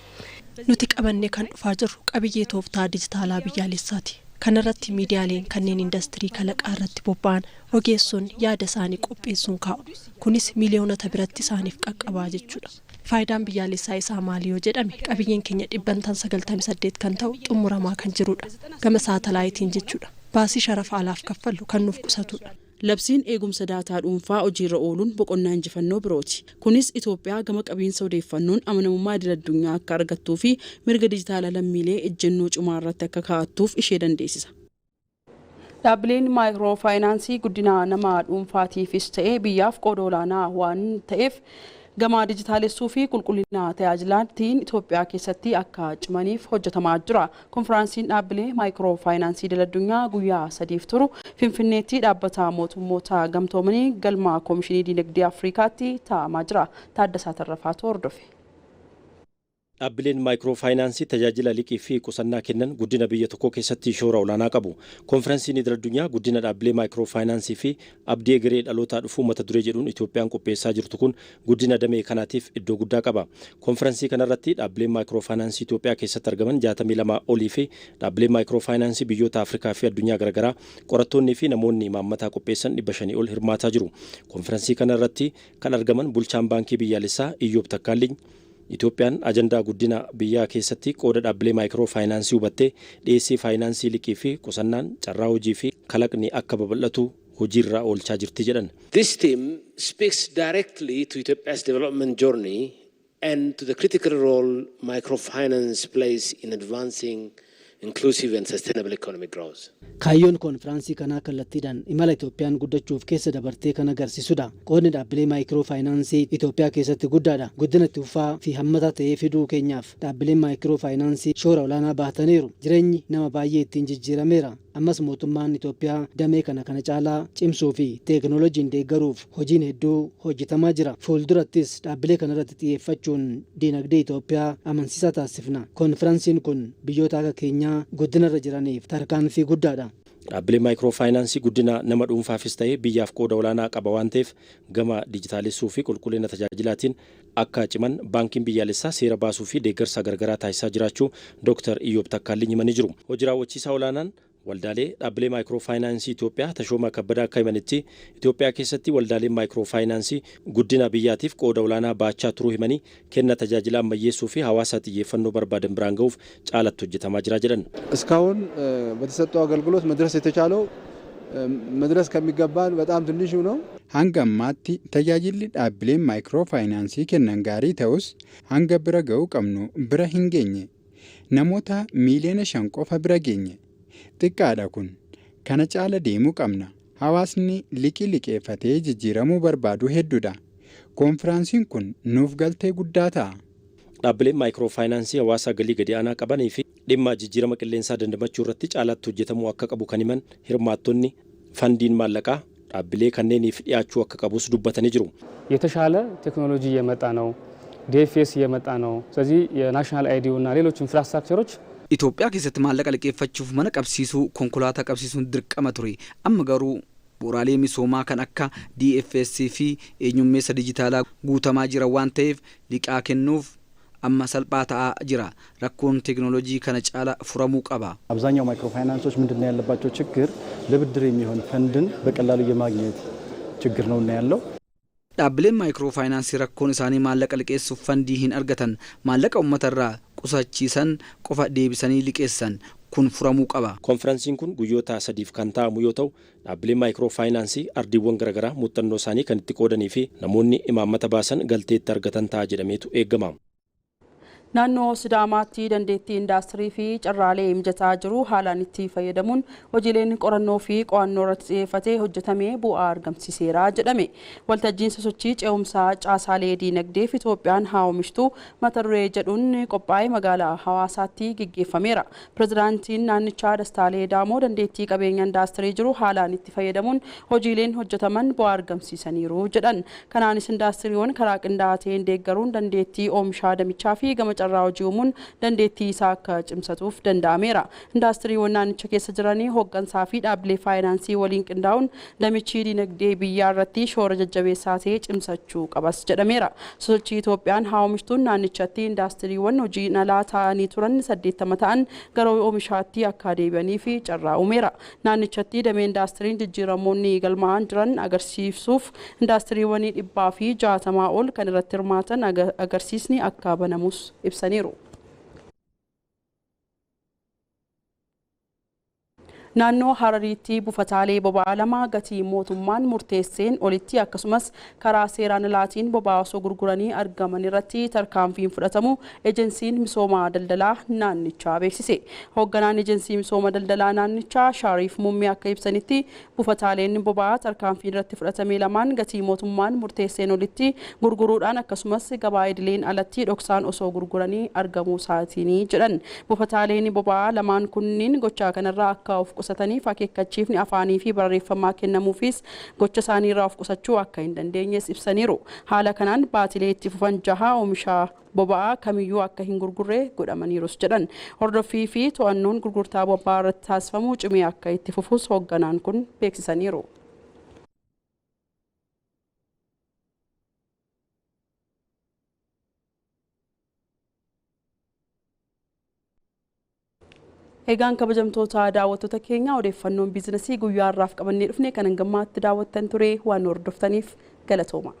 nuti qabannee kan dhufaa jirru qabiyyee tooftaa dijitaalaa biyyaalessaati. Kanarratti miidiyaaleen kanneen industirii kalaqaa irratti bobba'an ogeessonni yaada isaanii qopheessuun kaa'u. Kunis miiliyoonota biratti isaaniif qaqqabaa jechuudha. Faayidaan biyyaalessaa isaa maali yoo jedhame qabiyyeen keenya 98 kan ta'u xumuramaa kan jirudha. Gama saatalaayitiin jechuudha. Baasii sharafa alaaf kaffallu kan nuuf qusatudha. Labsiin eegumsa daataa dhuunfaa hojiirra ooluun boqonnaa injifannoo birooti. Kunis Itoophiyaa gama qabiinsa odeeffannoon amanamummaa idil-addunyaa akka argattuu fi mirga dijitaalaa lammiilee ejjennoo cimaa irratti akka kaa'attuuf ishee dandeessisa. Dhaabbileen maayikiroo faayinaansii guddina nama dhuunfaatiifis ta'ee biyyaaf qooda olaanaa waan ta'eef gama dijitaalessuu fi qulqullina tajaajilaatiin Itoophiyaa keessatti akka cimaniif hojjetamaa jira. Konfiraansiin dhaabbilee maayikiroo faayinaansii idil-addunyaa guyyaa 3 turu Finfinneetti dhaabbata mootummoota gamtoomanii galma Koomishinii Dinagdee Afrikaatti taa'amaa jira. Taaddasaa Tarrafaatu hordofe. Dhaabbileen maayikiroo faayinaansii tajaajila liqii fi qusannaa kennan guddina biyya tokkoo keessatti shoora olaanaa qabu. Konfiraansiin idil-addunyaa guddina dhaabbilee maayikiroo faayinaansii fi abdii egeree dhalootaa dhufuu mata duree jedhuun Itoophiyaan qopheessaa jirtu kun guddina damee kanaatiif iddoo guddaa qaba. Konfiraansii kanarratti dhaabbileen maayikiroo faayinaansii Itoophiyaa keessatti argaman 62 olii fi dhaabbileen maayikiroo faayinaansii biyyoota Afrikaa fi addunyaa garaagaraa qorattoonnii fi namoonni imaammataa qopheessan 500 ol hirmaataa jiru. Konfiraansii kanarratti kan argaman bulchaan baankii biyyaalessaa Iyyoob Takkaalliin Itoophiyaan ajandaa guddina biyyaa keessatti qooda dhaabbilee maayikiroo faayinaansii hubattee dhiyeessii faayinaansii liqii fi qusannaan carraa hojii fi kalaqni akka babal'atu hojiirra oolchaa jirti jedhan. This theme speaks directly to Ethiopia's development journey and to the critical role microfinance plays in advancing inclusive and sustainable economic growth. Kaayyoon konfiraansii kanaa kallattiidhaan imala Itoophiyaan guddachuuf keessa dabartee kan agarsiisudha. Qoodni dhaabbilee maayikiroo faayinaansii Itoophiyaa keessatti guddaadha. Guddina itti fufaa fi hammataa ta'ee fiduu keenyaaf dhaabbileen maayikiroo faayinaansii shoora olaanaa baataniiru. Jireenyi nama baay'ee ittiin jijjiirameera. Ammas mootummaan Itoophiyaa damee kana caalaa cimsuu fi teekinooloojiin deeggaruuf hojiin hedduu hojjetamaa jira. Fuuldurattis dhaabbilee kanarratti xiyyeeffachuun diinagdee Itoophiyaa amansiisaa taasifna. Konfiraansiin kun biyyoota akka keenyaa guddinarra jiraniif tarkaanfii guddaadha. Dhaabbilee maayikiroo faayinaansii guddina nama dhuunfaafis ta'ee biyyaaf qooda olaanaa qaba waan ta'eef gama dijitaalessuu fi qulqullina tajaajilaatiin akka ciman baankiin biyyaalessaa seera baasuu fi deeggarsa gargaraa taasisaa jiraachuu Dr. Iyyoob Takkaalliin himanii jiru. Hojii raawwachiisaa olaanaan waldaalee dhaabbilee maayikiroo faayinaansii Itoophiyaa Tashoomaa Kabbadaa akka himanitti Itoophiyaa keessatti waldaaleen maayikiroo faayinaansii guddina biyyaatiif qooda olaanaa baachaa turuu himanii kenna tajaajila ammayyeessuu fi hawaasa xiyyeeffannoo barbaadan biraan ga'uuf caalatti hojjetamaa jira jedhan. እስካሁን በተሰጠው አገልግሎት መድረስ የተቻለው መድረስ ከሚገባን በጣም ትንሹ ነው። hanga ammaatti tajaajilli dhaabbileen maayikiroo faayinaansii kennan gaarii ta'us hanga bira ga'uu qabnu bira hin geenye. Namoota miiliyoona 5 qofa bira geenye. Xiqqaadha kun kana caala deemuu qabna. hawaasni liqeeffatee jijjiiramuu barbaadu hedduudha. Konfiraansiin kun nuuf galtee guddaa ta'a. Dhaabbileen maayikiroofaayinaansii hawaasa galii gadi aanaa qabanii fi dhimma jijjiirama qilleensaa dandamachuu irratti caalaatti hojjetamuu akka qabu kan himan hirmaattonni fandiin maallaqaa dhaabbilee kanneeniif dhiyaachuu akka qabus dubbatanii jiru. የተሻለ ቴክኖሎጂ እየመጣ ነው። ዲኤፍኤስ እየመጣ ነው። ስለዚህ የናሽናል አይዲው እና ሌሎች ኢንፍራስትራክቸሮች ኢትዮጵያ keessatti maallaqa liqeeffachuuf mana qabsiisuu konkolaataa qabsiisuun dirqama ture. Amma garuu bu'uuraalee misoomaa kan akka DFS fi eenyummeessa dijitaalaa guutamaa jira waan ta'eef liqaa kennuuf amma salphaa ta'aa jira. Rakkoon ቴክኖሎጂ kana caala furamuu qaba. አብዛኛው ማይክሮ ፋይናንሶች ምንድነው ያለባቸው ችግር ለብድር የሚሆን ፈንድን በቀላሉ የማግኘት ችግር ነውና ያለው dhaabbileen maayikiroofaayinaansii rakkoon isaanii maallaqa liqeessuuf fandii hin argatan maallaqa uummatarraa qusachiisan qofa deebisanii liqeessan kun furamuu qaba. Konfiraansiin kun guyyoota 3 kan taa'amu yoo ta'u dhaabbileen maayikiroofaayinaansii ardiiwwan garaagaraa muuxannoo isaanii kan itti qoodanii fi namoonni imaammata baasan galteetti argatan ta'a jedhameetu eegama. Naannoo Sidaamaatti dandeettii indaastirii fi carraalee mijataa jiru haalaan itti fayyadamuun hojiileen qorannoo fi qo'annoo irratti xiyyeeffatee hojjetamee bu'aa argamsiiseera jedhame. Waltajjiin sosochii ce'umsaa caasaalee diinagdeef Itoophiyaan haa oomishtu mata duree jedhuun qophaa'ee magaalaa Hawaasaatti gaggeeffameera. Pirezidaantiin naannichaa Dastaalee Daamoo dandeettii qabeenya indaastirii jiru haalaan itti fayyadamuun hojiileen hojjetaman bu'aa argamsiisaniiru jedhan. Kanaanis indaastiriiwwan karaa qindaa'aa ta'een deeggaruun dandeettii oomishaa damichaa fi gama carraa hojii uumuun dandeettii isaa akka cimsatuuf danda'ameera. Indaastiriiwwan naannicha keessa jiranii hooggansaa fi dhaabbilee faayinaansii waliin qindaa'uun damichi dinagdee biyyaa irratti shoora jajjabeessaa ta'e cimsachuu qabas jedhameera. Sosochii Itoophiyaan haa oomishtuun naannichatti indaastiriiwwan hojii alaa ta'anii turan 80 ta'an gara oomishaatti akka deebi'anii fi carraa uumeera. Naannichatti damee indaastiriin jijjiiramoonni galmaa'an jiran agarsiisuuf indaastiriiwwan 160 ol kan irratti hirmaatan agarsiisni akka banamus ibsaniiru. Naannoo Harariitti buufataalee boba'aa lama gatii mootummaan murteesseen olitti akkasumas karaa seeraan alaatiin boba'aa osoo gurguranii argaman irratti tarkaanfiin fudhatamu ejensiin misooma daldalaa naannichaa beeksise. Hoogganaan ejensii misooma daldalaa naannichaa Shaariif Muummee akka ibsanitti buufataaleen boba'aa tarkaanfiin irratti fudhatame lamaan gatii mootummaan murteesseen olitti gurguruudhaan akkasumas gabaa idileen alatti dhoksaan osoo gurguranii argamuu isaatiini jedhan. Buufataaleen boba'aa lamaan kunniin gochaa kanarraa akka of qusataniif akeekkachiifni afaanii fi barreeffamaa kennamuufis gocha isaanii irraa of qusachuu akka hin dandeenyes ibsaniiru. Haala kanaan baatilee itti fufan 6 oomisha boba'aa kamiyyuu akka hin gurgurre godhamaniirus jedhan. Hordoffii fi to'annoon gurgurtaa boba'aa irratti taasifamu cimee akka itti fufus hoogganaan kun beeksisaniiru. Egaan kabajamtoota daawwattoota keenya odeeffannoon biizinasii guyyaa har'aaf qabannee dhufne kan hangammaatti daawwattan ture waan hordoftaniif galatooma.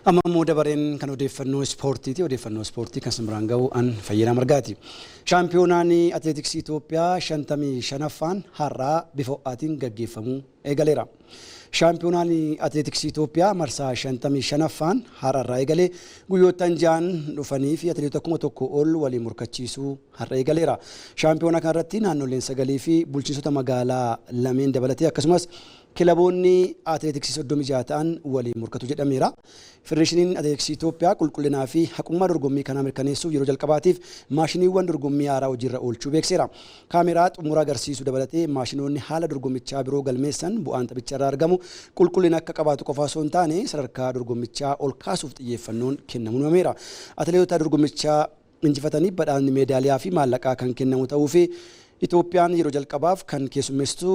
Amma immoo dabareen kan odeeffannoo ispoortiiti. Odeeffannoo ispoortii kan simbiraan ga'u an Fayyinaa Margaati. Shaampiyoonaan atileetiksii Itoophiyaa 55ffaan har'aa bifa ho'aatiin gaggeeffamuu eegaleera. Shaampiyoonaan atileetiksii Itoophiyaa marsaa 55ffaan har'aa eegalee guyyoottan 6 dhufanii fi atileetota 1000 ol waliin morkachiisuu har'a eegaleera. Shaampiyoonaa kanarratti naannoleen 9 fi bulchiinsota magaalaa lameen dabalatee akkasumas kilaboonni atileetiksii 36 ta'an waliin morkatu jedhameera. Federeeshiniin atileetiksii Itoophiyaa qulqullinaa fi haqummaa dorgommii kanaa mirkaneessuuf yeroo jalqabaatiif maashiniiwwan dorgommii haaraa hojiirra oolchuu beekseera. Kaameraa xumuraa agarsiisuu dabalatee maashinoonni haala dorgommichaa biroo galmeessan bu'aan taphicharraa argamu qulqullina akka qabaatu qofa osoo hin taane sadarkaa dorgommichaa ol kaasuuf xiyyeeffannoon kennamuun himameera. Atileetota dorgommichaa injifatanii badhaasni meedaaliyaa fi maallaqaa kan kennamu ta'uu fi Itoophiyaan yeroo jalqabaaf kan keessummeessitu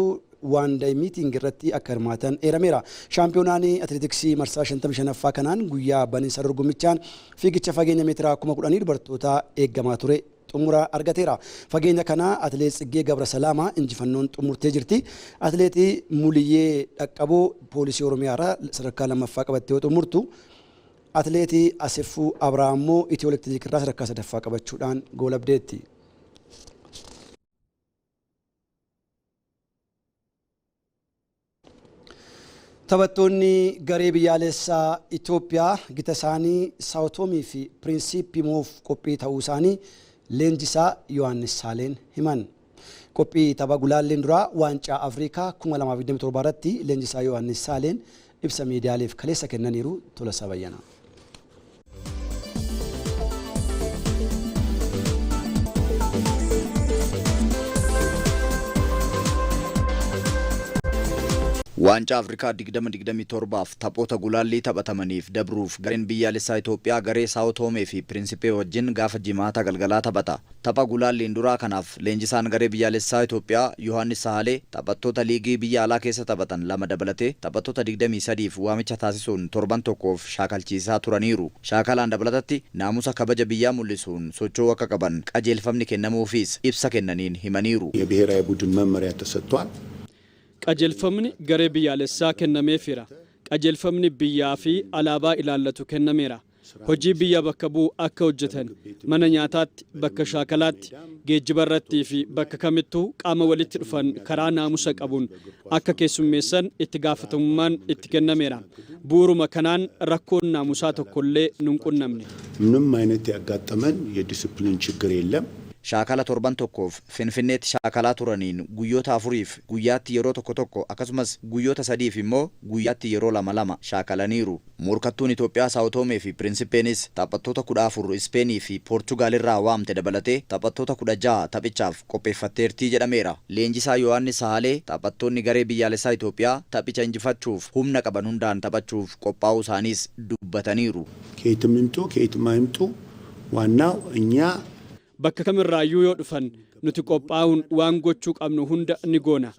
waan day miiting irratti akka hirmaatan eerameera. Shaampiyoonaan atileetiksii marsaa 55ffaa kanaan guyyaa baniinsa dorgommichaan fiigicha fageenya meetiraa 10,000 dubartoota eeggamaa ture xumura argateera. Fageenya kana atileet Tsiggee Gabrasalaama injifannoon xumurtee jirti. Atileetii Muliyyee Dhaqqaboo poolisii Oromiyaa irraa sadarkaa 2ffaa qabattee yoo xumurtu Atileetii Aseffuu Abrahaammoo Itiyoo Elektiriik irraa sadarkaa sadaffaa qabachuudhaan goolabdeetti. Taphattoonni garee biyyaalessaa Itoophiyaa gita isaanii Saawutoomii fi Piriinsiippii moof qophii ta'uu isaanii leenjisaa Yohaannis Saaleen himan. Qophii tapha gulaalleen duraa waancaa Afrikaa 2027 irratti leenjisaa Yohaannis Saaleen ibsa miidiyaaleef kaleessa kennaniiru Tolasaa Bayyanaa. Waancaa Afrikaa 2027f taphoota gulaallii taphatamaniif dabruuf gareen biyyaalessaa Itoophiyaa garee Saawutoomee fi Piriinsippee wajjin gaafa jimaata galgalaa taphata. Tapha gulaalliin duraa kanaaf leenjisaan garee biyyaalessaa Itoophiyaa Yohaannis Sahalee taphattoota liigii biyya alaa keessa taphatan 2 dabalatee taphattoota 23f waamicha taasisuun torban tokkoof shaakalchiisaa turaniiru. Shaakalaan dabalatatti naamusa kabaja biyyaa mul'isuun socho'uu akka qaban qajeelfamni kennamuufis ibsa kennaniin himaniiru. የብሔራዊ ቡድን መመሪያ ተሰጥቷል። qajeelfamni garee biyyaalessaa kennameefira. Qajeelfamni biyyaa fi alaabaa ilaallatu kennameera. Hojii biyya bakka bu'u akka hojjetan mana nyaataatti, bakka shaakalaatti, geejjiba irrattii fi bakka kamittuu qaama walitti dhufan karaa naamusa qabuun akka keessummeessan itti gaafatamummaan itti kennameera. Bu'uuruma kanaan rakkoon naamusaa tokkollee nun qunnamne. ምንም አይነት ያጋጠመን የዲሲፕሊን ችግር የለም። Shaakala torban tokkoof Finfinneetti shaakalaa turaniin guyyoota 4f guyyaatti yeroo tokko akkasumas guyyoota 3f immoo guyyaatti yeroo 2 shaakalaniiru. Morkattuun Itoophiyaa Saawutoomee fi Piriinsippeenis taphattoota 14 Ispeenii fi Poortugaal irraa waamte dabalatee taphattoota 16 taphichaaf qopheeffatteertii jedhameera. Leenjisaa Yohaannis Sahalee taphattoonni garee biyyaalessaa Itoophiyaa taphicha injifachuuf humna qaban hundaan taphachuuf qophaa'uu isaaniis dubbataniiru. ከየትም ይምጡ ከየትም አይምጡ ዋናው እኛ bakka kamirraayyuu yoo dhufan nuti qophaa'uun waan gochuu qabnu hunda ni goona.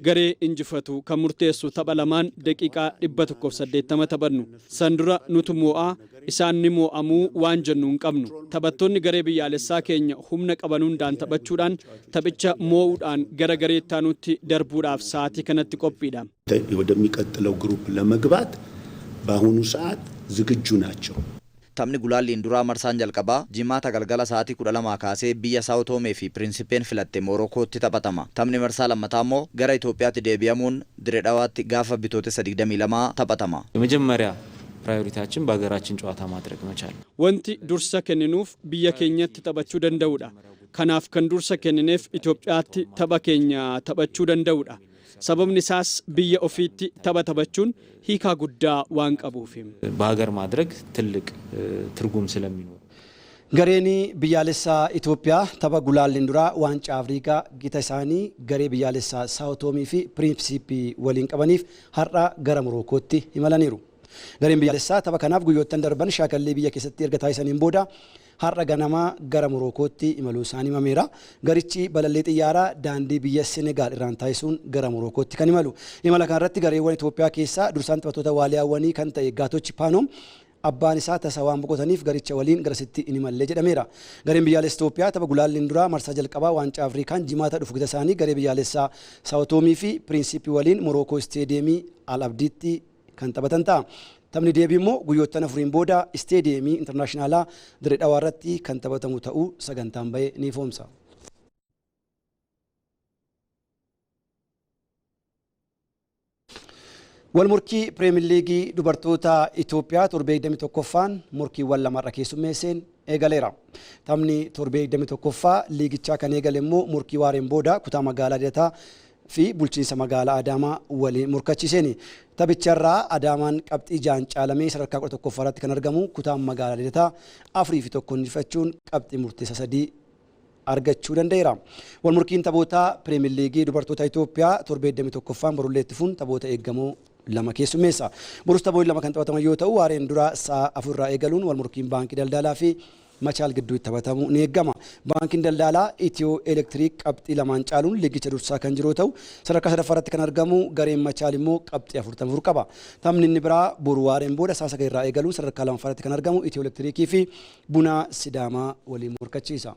Garee injifatu kan murteessu tapha lamaan daqiiqaa 180 taphannu. San dura nuti moo'aa isaan ni moo'amuu waan jennu hin qabnu. Taphattoonni garee biyyaalessaa keenya humna qaban hundaan taphachuudhaan taphicha moo'uudhaan gara garee ittaanutti darbuudhaaf sa'aatii kanatti qophiidha. ወደሚቀጥለው ግሩፕ ለመግባት በአሁኑ ሰዓት ዝግጁ ናቸው። Taphni gulaalliin duraa marsaan jalqabaa jimaata galgala sa'aatii 12 kaasee biyya Saawutoomee fi Piriinsippeen filatte Morokootti taphatama. Taphni marsaa lammataa immoo gara Itoophiyaatti deebi'amuun Direedhawaatti gaafa bitootessa 22 taphatama. የመጀመሪያ ፕራዮሪቲያችን በሀገራችን ጨዋታ ማድረግ መቻል wanti dursa kenninuuf biyya keenyatti taphachuu danda'uudha. Kanaaf kan dursa kennineef Itoophiyaatti tapha keenya taphachuu danda'uudha. Sababni isaas biyya ofiitti tapha taphachuun hiikaa guddaa waan qabuuf በሀገር ማድረግ ትልቅ ትርጉም ስለሚኖር gareen biyyaalessaa Itoophiyaa tapha gulaalliin duraa waancaa Afrikaa gita isaanii garee biyyaalessaa Saawutoomii fi Piriinsippii waliin qabaniif har'a gara Morokootti imalaniiru. Gareen biyyaalessaa tapha kanaaf guyyoottan darban shaakallii biyya keessatti erga taasisaniin booda har'a ganamaa gara Morokootti imaluu isaanii himameera. Garichi balallee xiyyaaraa daandii biyya Senegaal irraan taasisuun gara Morokootti kan imalu. Imala kanarratti gareewwan Itoophiyaa keessaa dursaan taphattoota waaliyaawwanii kan ta'e Gaatochi Paanoom abbaan isaa tasaa waan boqotaniif garicha waliin garasitti in imallee jedhameera. Gareen biyyaalessaa Itoophiyaa tapha gulaalliin duraa marsaa jalqabaa waancaa Afrikaan jimaata dhufu gita isaanii garee biyyaalessaa Saawutoomii fi Piriinsippii waliin Morokoo isteediyeemii Al Abdiitti kan taphatan ta'a. Taphni deebii immoo guyyoottan 4 booda isteediyeemii intarnaashinaala Direedhawaa irratti kan taphatamu ta'uu sagantaan bahee ni ifoomsa. Walmorkii Piriimiyer Liigii dubartoota Itoophiyaa torbee 21ffaan morkiiwwan lamarra keessummeesseen eegaleera. Taphni torbee 21ffaa liigichaa kan eegale immoo morkii waareen booda kutaa magaalaa Lidataa fi bulchiinsa magaalaa Adaamaa waliin morkachiiseen. Taphicharraa Adaamaan qabxii 6 caalamee sadarkaa 11ffaa irratti kan argamu kutaan magaalaa Lidataa 4-1 injifachuun qabxii murteessa 3 argachuu danda'eera. Walmorkiin taphoota Piriimiyer Liigii dubartoota Itoophiyaa torbee 21ffaan borulleetti fuun taphoota eegamoo lama keessummeessa. Borus taphoonni lama kan taphataman yoo ta'u waareen duraa sa'a 4 irraa eegaluun walmorkiin baankii daldalaa fi Machaal gidduu taphatamu ni eegama. Baankiin daldalaa Itiyoo Elektiriik qabxii 2 caaluun liigicha dursaa kan jiru ta'u sadarkaa sadaffaa irratti kan argamu gareen Machaal immoo qabxii 44 qaba. Taphni inni biraa boru waareen booda sa'a 9 irraa eegaluun sadarkaa 2ffaa irratti kan argamu Itiyoo Elektiriikii fi Buna Sidaamaa waliin morkachiisa.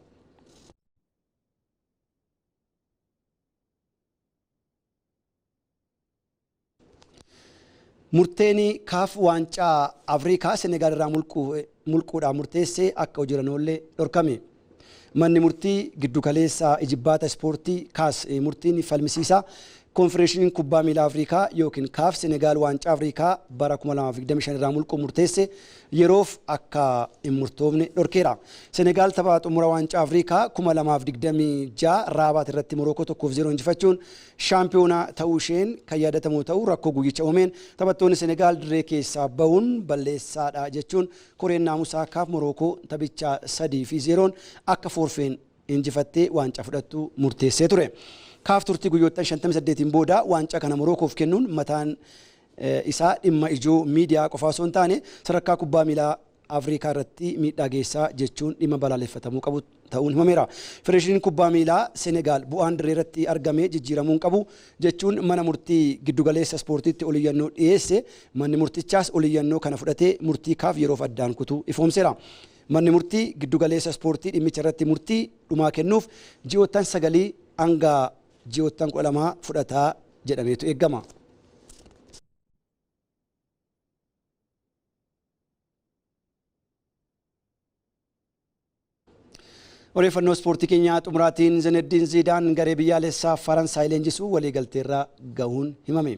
Murteeni kaaf waancaa Afrikaa Senegaal irraa mulquudhaan murteessee akka hojiirra oollee dhorkame. Manni murtii giddu kaleessaa ijibbaata ispoortii kaas murtiin falmisiisaa konfedereeshiniin kubbaa miilaa Afrikaa yookiin kaaf Senegaal waancaa Afrikaa bara 2025 irraa mulquu murteesse yeroof akka hin murtoofne dhorkeera. Senegaal tapha xumura waancaa Afrikaa 2026 Raabaat irratti Morookoo 1-0 injifachuun shaampiyoonaa ta'uu isheen kan yaadatamu ta'uu rakkoo guyyicha uumeen taphattoonni Senegaal dirree keessaa bahuun balleessaadha jechuun Koreen Naamusaa kaaf Morookoo taphicha 3-0 akka forfeen injifattee waancaa fudhattu murteessee ture. Kaaf turtii guyyoota 58 booda waancaa kana Morokoof kennuun mataan isaa dhimma ijoo miidiyaa qofaa osoo hin taane sadarkaa kubbaa miilaa Afrikaa irratti miidhaa geessaa jechuun dhimma balaaleffatamuu qabu ta'uun himameera. Federeeshiniin kubbaa miilaa Senegaal bu'aan dirree irratti argamee jijjiiramuun qabu jechuun mana murtii giddugaleessa ispoortiitti oliyyannoo dhiyeesse manni murtichaas oliyyannoo kana fudhatee murtii kaaf yeroof addaan kutuu ifoomseera. Manni murtii giddugaleessa ispoortii dhimmicha irratti murtii dhumaa kennuuf ji'oottan 9 hanga ji'oottan 12 fudhataa jedhameetu eeggama. Odeeffannoo ispoortii keenyaa xumuraatiin Zineddiin Ziidaan garee biyyaalessaa Faransaay leenjisuu waliigalteerra gahuun himame.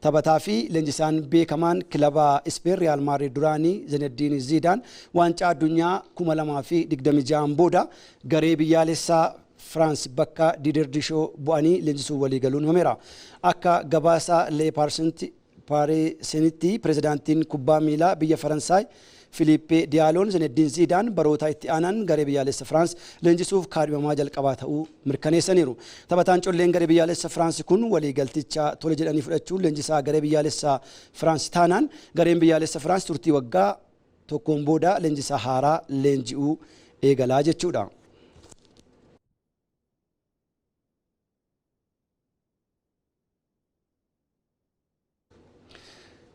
Taphataa fi leenjisaan beekamaan kilaba Speen Real Madrid duraanii Zineddiin Ziidaan waancaa addunyaa 2026 booda garee biyyaalessaa France bakka Didier Deschamps bu'anii leenjisuu waliigaluun himameera. Akka gabaasa Le Parisinitti pirezidaantiin kubbaa miilaa biyya Faransaay Philippe Dialoon Zineddiin Ziidaan baroota itti aanan garee biyyaalessa France leenjisuuf kaadhimamaa jalqabaa ta'uu mirkaneessaniiru. Taphataan colleen garee biyyaalessa France kun waliigalticha tole jedhanii fudhachuun leenjisaa garee biyyaalessa France taanaan gareen biyyaalessa France turtii waggaa tokkoon booda leenjisaa haaraa leenji'uu eegalaa jechuudha.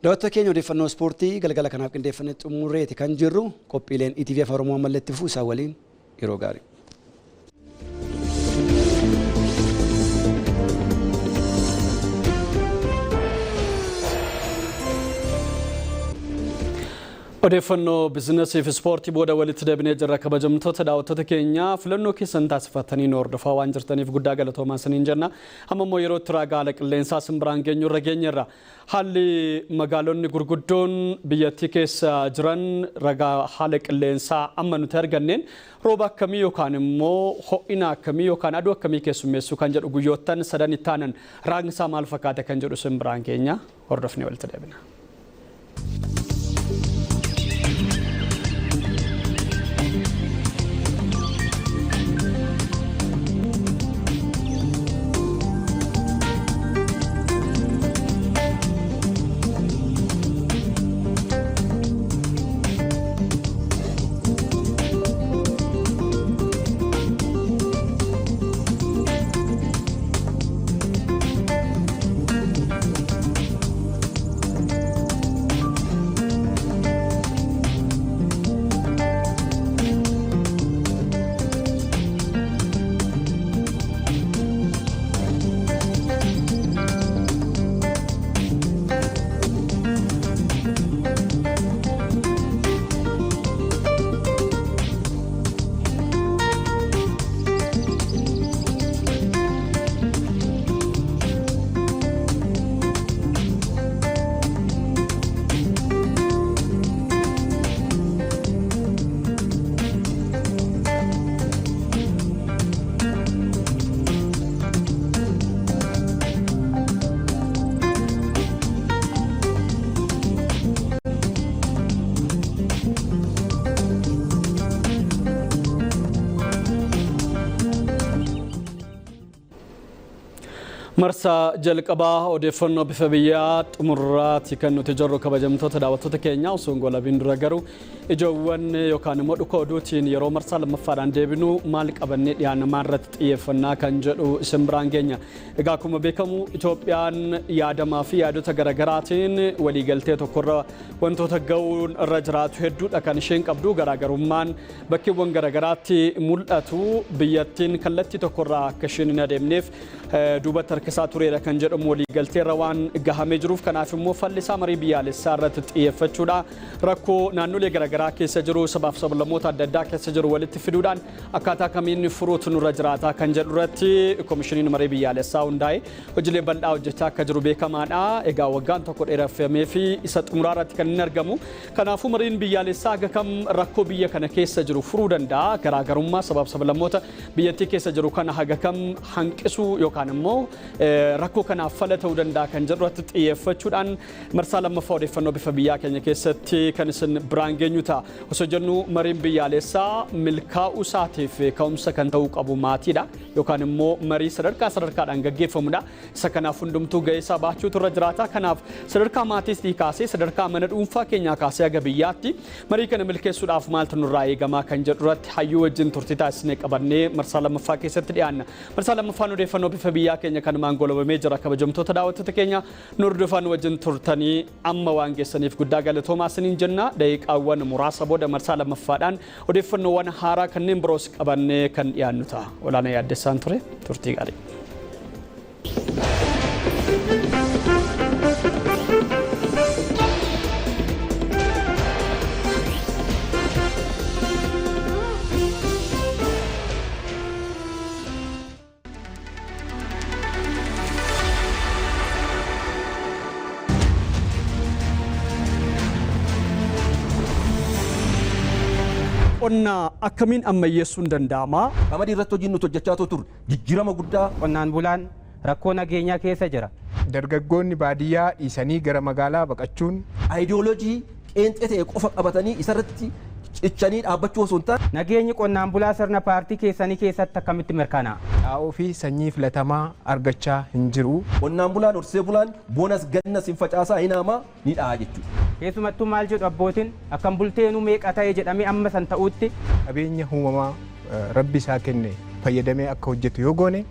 Daawwattoota keenya odeeffannoo ispoortii galgala kanaaf qindeeffannee xumurreeti kan jirru qophiileen ETV Afaan Oromoo ammallee itti fufuu isaa waliin yeroo gaarii. Odeeffannoo biizinasii fi ispoortii booda walitti deebinee jirra kabajamtoota daawwattoota keenya filannoo keessan taasifatanii nu hordofaa waan jirtaniif guddaa galatoomaa isiniin jenna. Amma immoo yeroo itti ragaa haala qilleensaa simbiraan geenyu irra geenyerra. Haalli magaalonni gurguddoon biyyattii keessa jiran ragaa haala qilleensaa amma nuti arganneen rooba akkamii yookaan immoo ho'ina akkamii yookaan aduu akkamii keessummeessuu kan jedhu guyyoottan sadan itti aanan raagni isaa maal fakkaata kan jedhu simbiraan keenya hordofnee walitti deebina. Marsa jalqabaa odeeffannoo bifa biyyaa xumurraatti kan nuti jirru kabajamtoota daawwattoota keenya osoo goolabiin dura garuu ijoowwan yookaan immoo dhuka oduutiin yeroo marsaa lammaffaadhaan deebinu maal qabannee dhiyaannamaa irratti xiyyeeffannaa kan jedhu isin biraan geenya. Egaa akkuma beekamu Itoophiyaan yaadamaa fi yaadota garaagaraatiin waliigaltee tokkorra wantoota ga'uun irra jiraatu hedduudha kan isheen qabdu garaagarummaan bakkeewwan garaagaraatti mul'atu biyyattiin kallattii tokkorraa akka isheen hin adeemneef duubatti harka harkisaa tureera kan jedhamu waliigalteerra waan gahamee jiruuf kanaaf immoo fallisaa marii biyyaalessaa irratti xiyyeeffachuudha. Rakkoo naannolee garaagaraa keessa jiru sabaaf sablammoota adda addaa keessa jiru walitti fiduudhaan akkaataa kamiin furuutu nurra jiraata kan jedhu irratti koomishiniin marii biyyaalessaa hundaa'e hojiilee bal'aa hojjechaa akka jiru beekamaadha. Egaa waggaan tokko dheereffamee fi isa xumuraa irratti kan inni argamu. Kanaafuu mariin biyyaalessaa aga kam rakkoo biyya kana keessa jiru furuu danda'a. Garaagarummaa sabaaf sablammoota biyyattii keessa jiru kana haga kam hanqisuu yookaan immoo rakkoo kanaaf fala ta'uu danda'a kan jedhu irratti xiyyeeffachuudhaan marsaa lammaffaa odeeffannoo bifa biyyaa keenya keessatti kan isin biraan geenyu ta'a. Osoo jennu mariin biyyaalessaa milkaa'uu isaatiif ka'umsa kan ta'uu qabu maatiidha yookaan immoo marii sadarkaadhaan gaggeeffamudha. Isa kanaaf hundumtuu gahee isaa baachuutu irra jiraata. Kanaaf sadarkaa maatiis kaasee sadarkaa mana dhuunfaa keenyaa kaasee haga biyyaatti marii kana milkeessuudhaaf maaltu nurraa eegamaa kan jedhu irratti hayyuu wajjin turtii taasisnee qabannee marsaa lammaffaa keessatti dhiyaanna. Marsaa lammaffaan odeeffannoo bifa biyyaa keenya kanumaan goolabamee jira. Kabajamtoota daawwattoota keenya nu hordofan wajjin turtanii amma waan geessaniif guddaa galatoomaa isiniin jenna. Daqiiqaawwan muraasa booda marsaa lammaffaadhaan odeeffannoowwan haaraa kanneen biroos qabannee kan dhiyaannu ta'a. Olaanaa yaaddessaan ture turtii gaarii. Qonna akkamiin ammayyeessuun danda'ama? Qamadii irratti hojiin nuti hojjechaa turre jijjiirama guddaa. Qonnaan bulaan rakkoo nageenyaa keessa jira. Dargaggoonni baadiyyaa dhiisanii gara magaalaa baqachuun aayidiyooloojii qeenxee ta'e qofa qabatanii isarratti cichanii dhaabbachuu osoo hin taane. Nageenyi qonnaan bulaa sirna paartii keessanii keessatti akkamitti mirkanaa'a? Xaa'oo fi sanyii filatamaa argachaa hin jiru. Qonnaan bulaan horsee bulaan boonas gannas hin facaasaa hin haamaa ni dha'a jechuudha. Keessumattuu maal jedhu abbootiin akkam bulteenuu meeqa ta'e jedhamee amma san ta'utti. Qabeenya uumamaa rabbi isaa kenne fayyadamee akka hojjetu yoo goone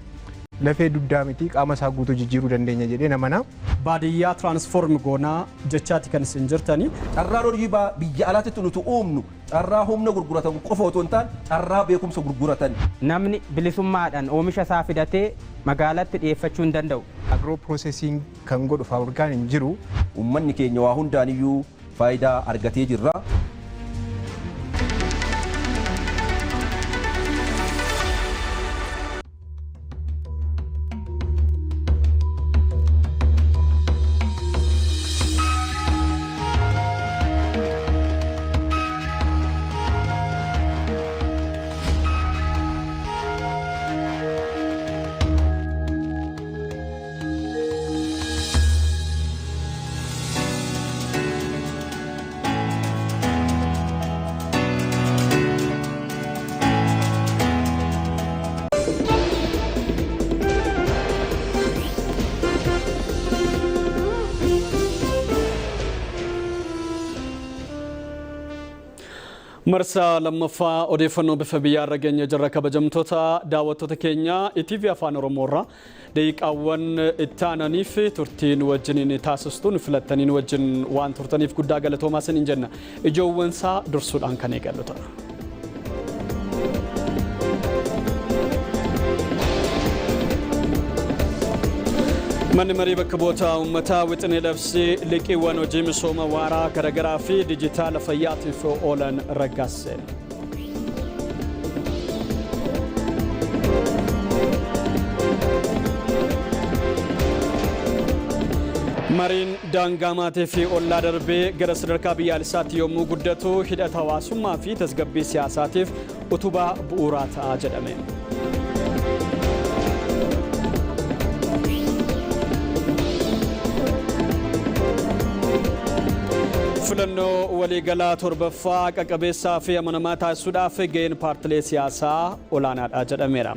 lafee duddaa miti qaama isaa guutuu jijjiiruu dandeenya jedhee namana. Baadiyyaa tiraansfoormi goonaa jechaati kan isin jirtanii. Carraa hojii biyya alaatti nuti uumnu carraa humna gurguratan qofa otoo hin taane carraa beekumsa gurguratan. Namni bilisummaadhaan oomisha isaa fidatee magaalatti dhiyeeffachuu hin danda'u. Agroo piroosesiin kan godhu faabrikaan hin jiru. Uummanni keenya waa hundaaniyyuu faayidaa argatee jirra. Marsaa lammaffaa odeeffannoo bifa biyyaa irra geenye jirra. Kabajamtoota daawwattoota keenya ETV Afaan Oromoo irraa daqiiqaawwan itti aananiif turtiin wajjiniin taasistuun filattaniin wajjin waan turtaniif guddaa galatoomaa isiniin jenna. Ijoowwan isaa dursuudhaan kan eegallu ta'a. Manni marii bakka bu'oota uummataa wixinee labsii liqiiwwan hojii misooma waaraa garaagaraa fi dijitaala fayyaatiif oolan raggaase. Mariin daangaa maatii fi ollaa darbee gara sadarkaa biyyaalessaatti yommuu guddatu hidhata hawaasummaa fi tasgabbii siyaasaatiif utubaa bu'uuraa ta'a jedhame. Filannoo waliigalaa torbaffaa qaqqabeessaa fi amanamaa taasisuudhaaf gaheen paartilee siyaasaa olaanaadha jedhameera.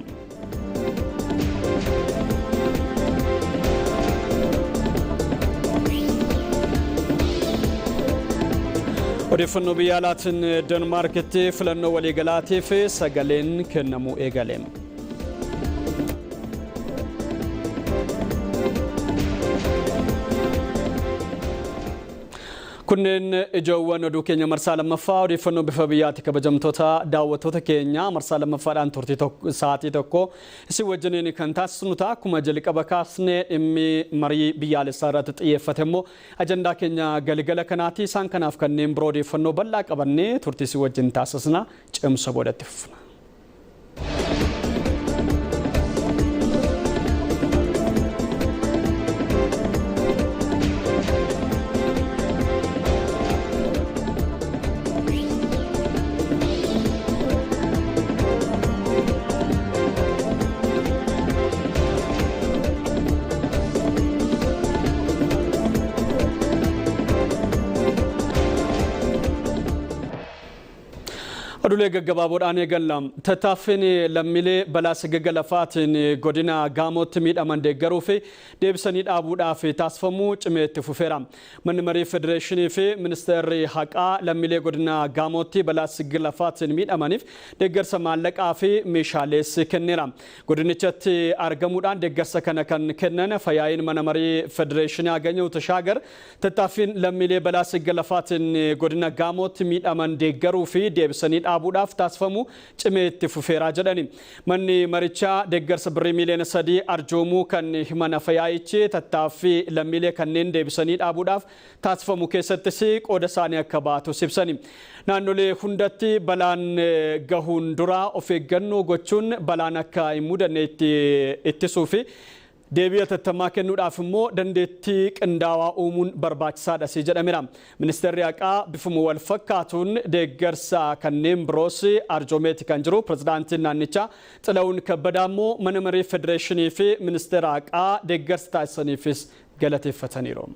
Odeeffannoo biyya alaatiin Denmaarkitti filannoo waliigalaatiif sagaleen kennamuu eegale. Kunneen ijoowwan oduu keenya marsaa lammaffaa odeeffannoo bifa biyyaatti kabajamtoota daawwattoota keenya marsaa lammaffaadhaan turtii sa'aatii tokko isin wajjiniin kan taasisnu ta'a. Akkuma jalqaba kaasnee dhimmi marii biyyaalessaa irratti xiyyeeffate immoo ajandaa keenya galgala kanaati. Isaan kanaaf kanneen biroo odeeffannoo bal'aa qabannee turtii isin wajjin taasisna. Cimsa boodatti fufna. Adulee gaggabaaboodhaan eegallam tattaaffin lammiilee balaa gaggalafaatiin godina Gaamotti miidhaman deeggaruu fi deebisanii dhaabuudhaaf taasifamuu cimee itti fufeera. Manni marii federeeshinii fi ministeerri haqaa lammiilee godina Gaamotti balaa gaggalafaatiin miidhamaniif deeggarsa maallaqaa fi meeshaalees kenneera. Godinichatti argamuudhaan deeggarsa kana kan kennan fayyaa'in mana marii federeeshinii Aganyoo Tashaagar tattaaffin lammiilee balaa gaggalafaatiin godina Gaamotti miidhaman deeggaruu fi deebisanii dhaabuudhaaf taasifamu cimee itti fufeeraa jedhani. Manni marichaa deeggarsa birrii miliyoona 3 arjoomuu kan himan fayyaa'ichi tattaaffii lammiilee kanneen deebisanii dhaabuudhaaf taasifamu keessattis qooda isaanii akka baatu ibsani. Naannolee hundatti balaan gahuun dura of eeggannoo gochuun balaan akka hin mudanne ittisuu fi deebii tattamaa kennuudhaaf immoo dandeettii qindaawaa uumuun barbaachisaadha jedhameera. Ministeerri haqaa bifuma wal fakkaatuun deeggarsa kanneen biroos arjoomeeti kan jiru. Pirezidaantiin naannichaa Xilawun Kabbadaa immoo mana marii federeeshinii fi ministeera haqaa deeggarsa taasisaniifis galateeffataniiru.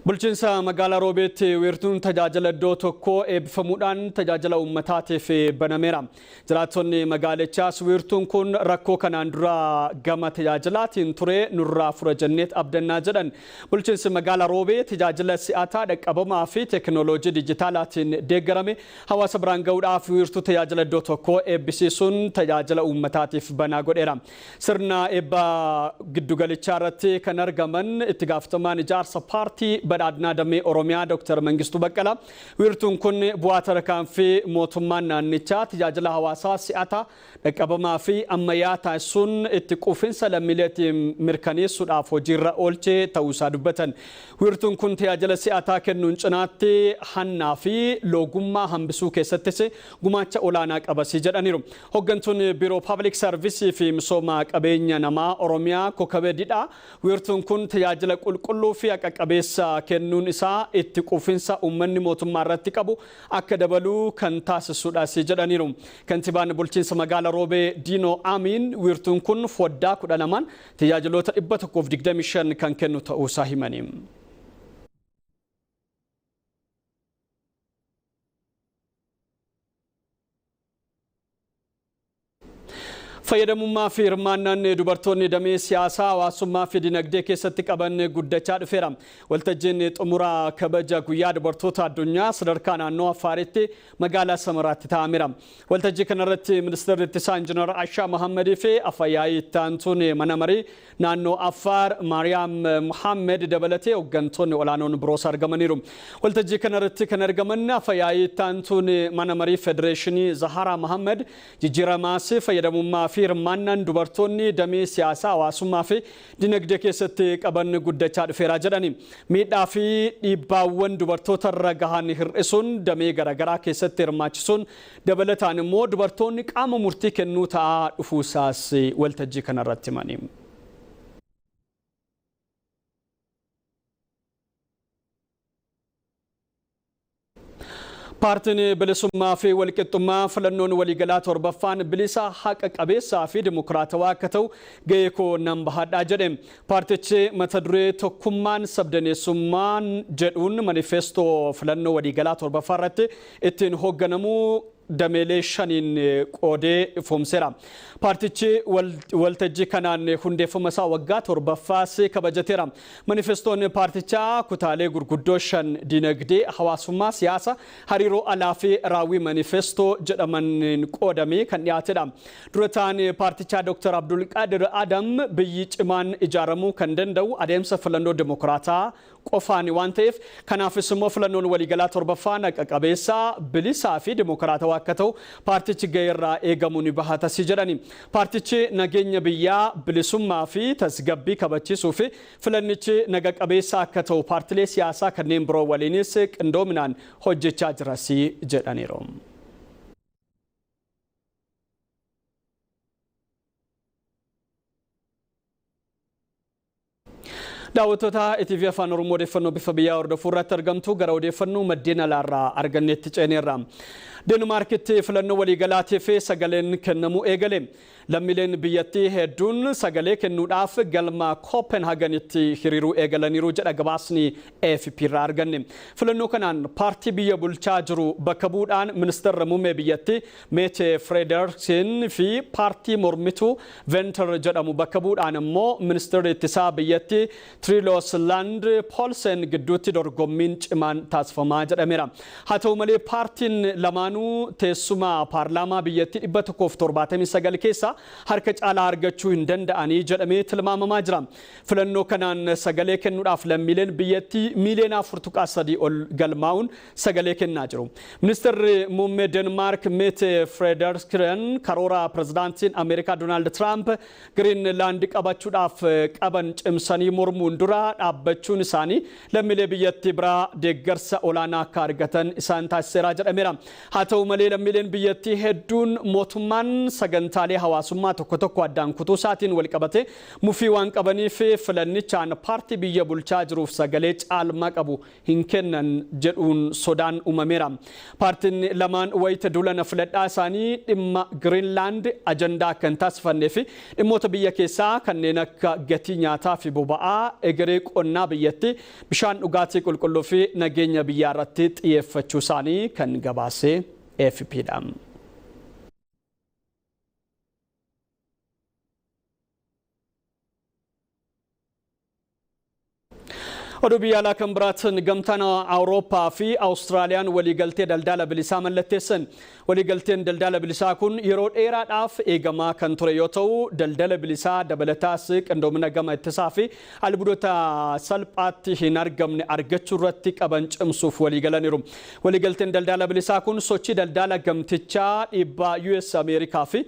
Bulchiinsa magaalaa Roobeetti wiirtuun tajaajila iddoo tokkoo eebbifamuudhaan tajaajila uummataatiif banameera. Jiraattonni magaalichaas wiirtuun kun rakkoo kanaan dura gama tajaajilaatiin ture nurraa fura jenneet abdannaa jedhan. Bulchiinsi magaalaa Roobee tajaajila si'ataa dhaqqabamaa fi teekinooloojii dijitaalaatiin deeggarame hawaasa biraan gahuudhaaf wiirtuu tajaajila iddoo tokkoo eebbisiisuun tajaajila uummataatiif banaa godheera. Sirna eebba giddugalichaa irratti kan argaman itti gaafatamaan ijaarsa paartii badhaadhinaa damee Oromiyaa Dr. Mangistuu Baqqalaa wiirtuun kun bu'aa tarkaanfii mootummaan naannichaa tajaajila hawaasaa si'ataa dhaqqabamaa fi ammayyaa taasisuun itti quufinsa lammiileetiin mirkaneessuudhaaf hojiirra oolchee ta'uusaa dubbatan. Wiirtuun kun tajaajila si'ataa kennuun cinaatti hannaa fi loogummaa hambisuu keessattis gumaacha olaanaa qabasii jedhaniiru. Hooggantuun biiroo Public Service fi misooma qabeenya namaa Oromiyaa Kokabee Didhaa wiirtuun kun tajaajila qulqulluu fi haqa-qabeessa kennuun isaa itti quufinsa uummanni mootummaa irratti qabu akka dabaluu kan taasisudha jedhaniiru. Kantiibaan bulchiinsa magaalaa Roobee Diinoo Amiin wiirtuun kun foddaa 12 tajaajiloota 125 kan kennu ta'uusaa himanii. Fayyadamummaa fi hirmaannaan dubartoonni damee siyaasaa hawaasummaa fi dinagdee keessatti qaban guddachaa dhufeera. Waltajjiin xumuraa kabaja guyyaa dubartoota addunyaa sadarkaa naannoo Affaaritti magaalaa Samaraatti taa'ameera. Waltajjii kanarratti ministeerri ittisaa Injiinar Ashaa Mohammadii fi afayyaa'ii itti aantuun mana marii naannoo Affaar Maariyaam Muhammed dabalatee hooggantoonni olaanoon biroos argamaniiru. Waltajjii kanarratti kan argaman afayyaa'ii itti aantuun mana marii federeeshinii Zaharaa Mohammed jijjiiramaas fayyadamummaa fi hirmaannaan dubartoonni damee siyaasaa hawaasummaa fi dinagdee keessatti qaban guddachaa dhufeera jedhani. Miidhaa fi dhiibbaawwan dubartoota irra gahan hir'isuun damee garaagaraa keessatti hirmaachisuun dabalataan immoo dubartoonni qaama murtii kennuu ta'aa dhufuusaas waltajjii kanarratti himani. Paartiin bilisummaa fi walqixxummaa filannoon waliigalaa torbaffaan bilisa haqa qabeessaa fi dimokiraatawaa akka ta'u gahee koo nan bahadhaa jedhe. Paartichi mata duree tokkummaan sabdaneessummaan jedhuun manifeestoo filannoo waliigalaa torbaffaa irratti ittiin hoogganamuu dameelee shaniin qoodee ifoomseera. Paartichi waltajjii kanaan hundeeffama isaa waggaa torbaffaas kabajateera. Manifestoon paartichaa kutaalee gurguddoo shan dinagdee, hawaasummaa, siyaasa, hariiroo alaa fi raawwii manifestoo jedhamaniin qoodamee kan dhiyaatedha. Durataan paartichaa Dr. Abdulqaadir Adam biyyi cimaan ijaaramuu kan danda'u adeemsa filannoo dimokiraataa qofaan waan ta'eef kanaafis immoo filannoon waliigalaa torbaffaan qaqqabeessaa bilisaa fi dimokiraatawaa akka ta'u paartichi gaheerraa eegamu ni bahatas jedhani. Paartichi nageenya biyyaa bilisummaa fi tasgabbii kabachiisuu fi filannichi naga qabeessaa akka ta'u paartilee siyaasaa kanneen biroo waliinis qindoominaan hojjechaa jiras jedhaniiru. daawwattoota ETV Afaan Oromoo odeeffannoo bifa biyyaa hordofuu irratti argamtu gara odeeffannoo maddeen alaarraa arganneetti ceeneerra. Deenmaarkitti filannoo waliigalaatiif sagaleen kennamuu eegale. Lammiileen biyyattii hedduun sagalee kennuudhaaf galma Kopenhaaganitti hiriiruu eegalaniiru jedha gabaasni AFP irraa arganne. Filannoo kanaan paartii biyya bulchaa jiru bakka bu'uudhaan ministeerri muummee biyyattii Mette Frederiksen fi paartii mormituu Venstre jedhamu bakka bu'uudhaan immoo ministeerri ittisaa biyyattii Trilos Land Polsen gidduutti dorgommiin cimaan taasifamaa jedhameera. Haa ta'u malee paartiin lamaanuu teessuma paarlaamaa biyyattii 179 keessa harka caalaa argachuu hin danda'anii jedhamee tilmaamamaa jira. Filannoo kanaan sagalee kennuudhaaf lammiileen biyyattii miiliyoona 4.3 ol galmaa'uun sagalee kennaa jiru. Ministeerri muummee Denmaark Mette Frederiksen karoora pirezidaantiin Ameerikaa Doonaald Tiraamp Giriinlaand qabachuudhaaf qaban cimsanii mormuun dura dhaabbachuun isaanii lammiilee biyyattii biraa deeggarsa olaanaa akka argatan isaan taasiseera jedhameera. Haa ta'u malee lammiileen biyyattii hedduun mootummaan sagantaalee hawaasummaa tokko tokko addaan kutuu isaatiin wal qabate mufii waan qabaniif filannichaan paartii biyya bulchaa jiruuf sagalee caalmaa qabu hin kennan jedhuun sodaan uumameera. Paartiin lamaan wayita duulana filadhaa isaanii dhimma Giriinlaand ajandaa akka hin taasifannee fi dhimmoota biyya keessaa kanneen akka gatii nyaataa fi boba'aa egeree qonnaa biyyattii bishaan dhugaatii qulqulluu fi nageenya biyyaa irratti xiyyeeffachuu isaanii kan gabaase AFPdha. Oduu biyya alaa kan biraatiin gamtaan Awurooppaa fi Awustiraaliyaan waliigaltee daldala bilisaa mallatteessan. Waliigalteen daldala bilisaa kun yeroo dheeraadhaaf eegamaa kan ture yoo ta'u daldala bilisaa dabalataas qindoomina gama ittisaa fi albuudota salphaatti hin argamne argachuu irratti qaban cimsuuf waliigalaniiru. Waliigalteen daldala bilisaa kun sochii daldala gamtichaa dhiibbaa US Ameerikaa fi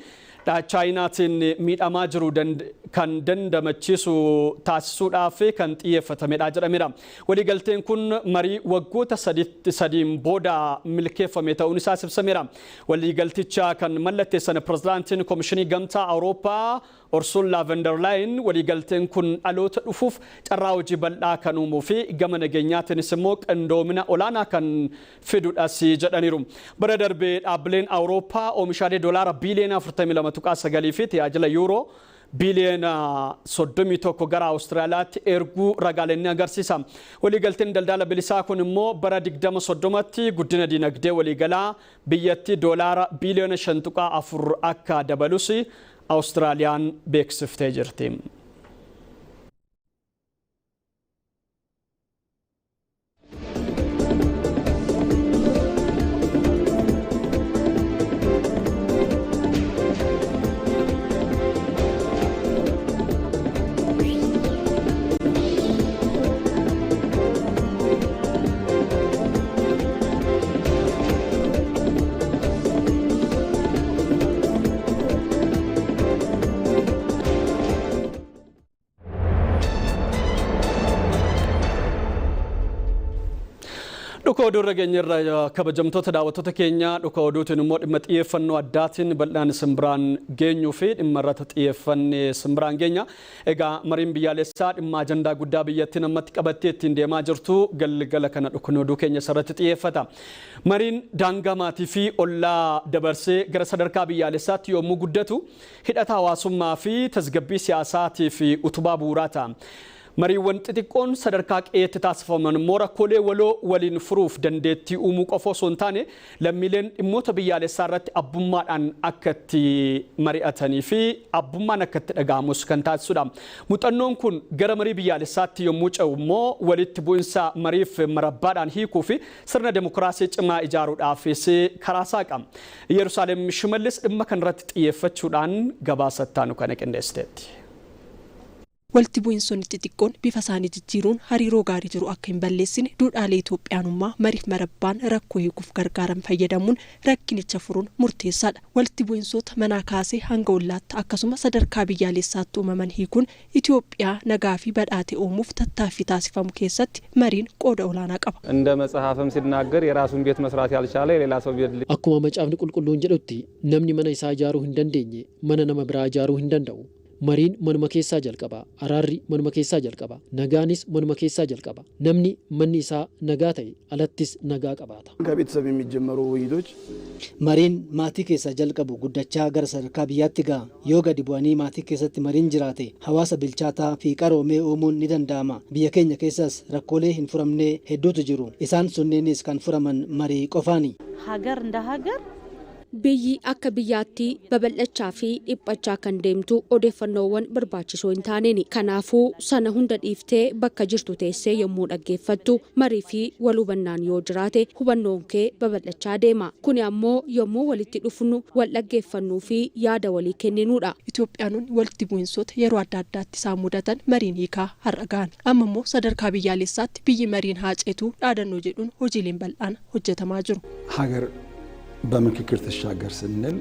chaayinaatiin miidhamaa jiru kan dandamachiisu taasisuudhaaf kan xiyyeeffatamedha jedhameera. Waliigalteen kun marii waggoota sadiin booda milkeeffame ta'uun isaa ibsameera. Waliigalticha kan mallatteessan pirezidaantiin Komishinii Gamtaa Awurooppaa Ursula von der Leyen waliigalteen kun dhaloota dhufuuf carraa hojii bal'aa kan uumuu fi gama nageenyaatiinis immoo qindoomina olaanaa kan fidudhas jedhaniiru. Bara darbee dhaabbileen Awurooppaa oomishaalee doolaara biiliyoona 42.9 fi tajaajila yuuroo biiliyoona 31 gara Awustiraaliyaatti erguu ragaaleen agarsiisa. Waliigalteen daldala bilisaa kun immoo bara 2030tti guddina dinagdee waliigalaa biyyattii doolaara biiliyoona 5.4 akka dabalus Awustiraaliyaan beeksiftee jirti. Dhuka oduu irra geenyerra kabajamtoota daawwattoota keenya dhuka oduutiin immoo dhimma xiyyeeffannoo addaatiin bal'aan simbiraan geenyuu fi dhimma irratti xiyyeeffannee simbiraan geenya. Egaa mariin biyyaalessaa dhimma ajandaa guddaa biyyattiin ammatti qabattee ittiin deemaa jirtu galgala kana dhukni oduu keenya irratti xiyyeeffata. Mariin daangaa maatii fi ollaa dabarsee gara sadarkaa biyyaalessaatti yommuu guddatu hidhata hawaasummaa fi tasgabbii siyaasaatii fi utubaa bu'uuraa ta'a. Mariiwwan xixiqqoon sadarkaa qe'eetti taasifaman immoo rakkoolee waloo waliin furuuf dandeettii uumuu qofa osoo hin taane lammiileen dhimmoota biyyaalessaa irratti abbummaadhaan akka itti mari'atanii fi abbummaan akka itti dhaga'amus kan taasisudha. Muuxannoon kun gara marii biyyaalessaatti yommuu ce'u immoo walitti bu'insa mariif marabbaadhaan hiikuu fi sirna demokiraasii cimaa ijaaruudhaafis karaa saaqa. Yerusaalem Shimallis dhimma kanarratti xiyyeeffachuudhaan gabaasattaa nu kana qindeessiteetti. Walitti bu'insonni xixiqqoon bifa isaanii jijjiiruun hariiroo gaarii jiru akka hin balleessine duudhaalee Itoophiyaanummaa mariif marabbaan rakkoo hiikuuf gargaaran fayyadamuun rakkinicha furuun murteessaadha. Walitti bu'insota manaa kaasee hanga ollaatti akkasuma sadarkaa biyyaalessaatti uumaman hiikuun Itoophiyaa nagaa fi badhaate uumuuf tattaaffii taasifamu keessatti mariin qooda olaanaa qaba. እንደ መጽሐፍም ሲናገር የራሱን ቤት መስራት ያልቻለ የሌላ ሰው ቤት akkuma macaafni qulqulluun jedhutti namni mana isaa ijaaruu hin dandeenye mana nama biraa ijaaruu hin danda'u. Mariin manuma keessaa jalqaba, araarri manuma keessaa jalqaba, nagaanis manuma keessaa jalqaba. Namni manni isaa nagaa ta'e alattis nagaa qabaata. ከቤተሰብ የሚጀመሩ ውይይቶች mariin maatii keessaa jalqabu guddachaa gara sadarkaa biyyaatti ga'a. Yoo gadi bu'anii maatii keessatti mariin jiraate hawaasa bilchaataa fi qaroomee uumuun ni danda'ama. Biyya keenya keessas rakkoolee hin furamne hedduutu jiru. Isaan sunneenis kan furaman marii qofaani. ሀገር እንደ ሀገር biyyi akka biyyaatti babal'achaa fi dhiphachaa kan deemtu odeeffannoowwan barbaachisoo hin taaneen kanaafuu sana hunda dhiiftee bakka jirtu teessee yommuu dhaggeeffattu marii fi wal hubannaan yoo jiraate hubannoon kee babal'achaa deema. Kuni ammoo yommuu walitti dhufnu wal dhaggeeffannuu fi yaada walii kenninuudha. Itoophiyaanonni walitti bu'insota yeroo adda addaatti isaan mudatan mariin hiikaa har'a gahan. Amma immoo sadarkaa biyyaalessaatti biyyi mariin haa ceetu dhaadannoo jedhuun hojiileen bal'aan hojjetamaa jiru. ሀገር በምክክር ተሻገር ስንል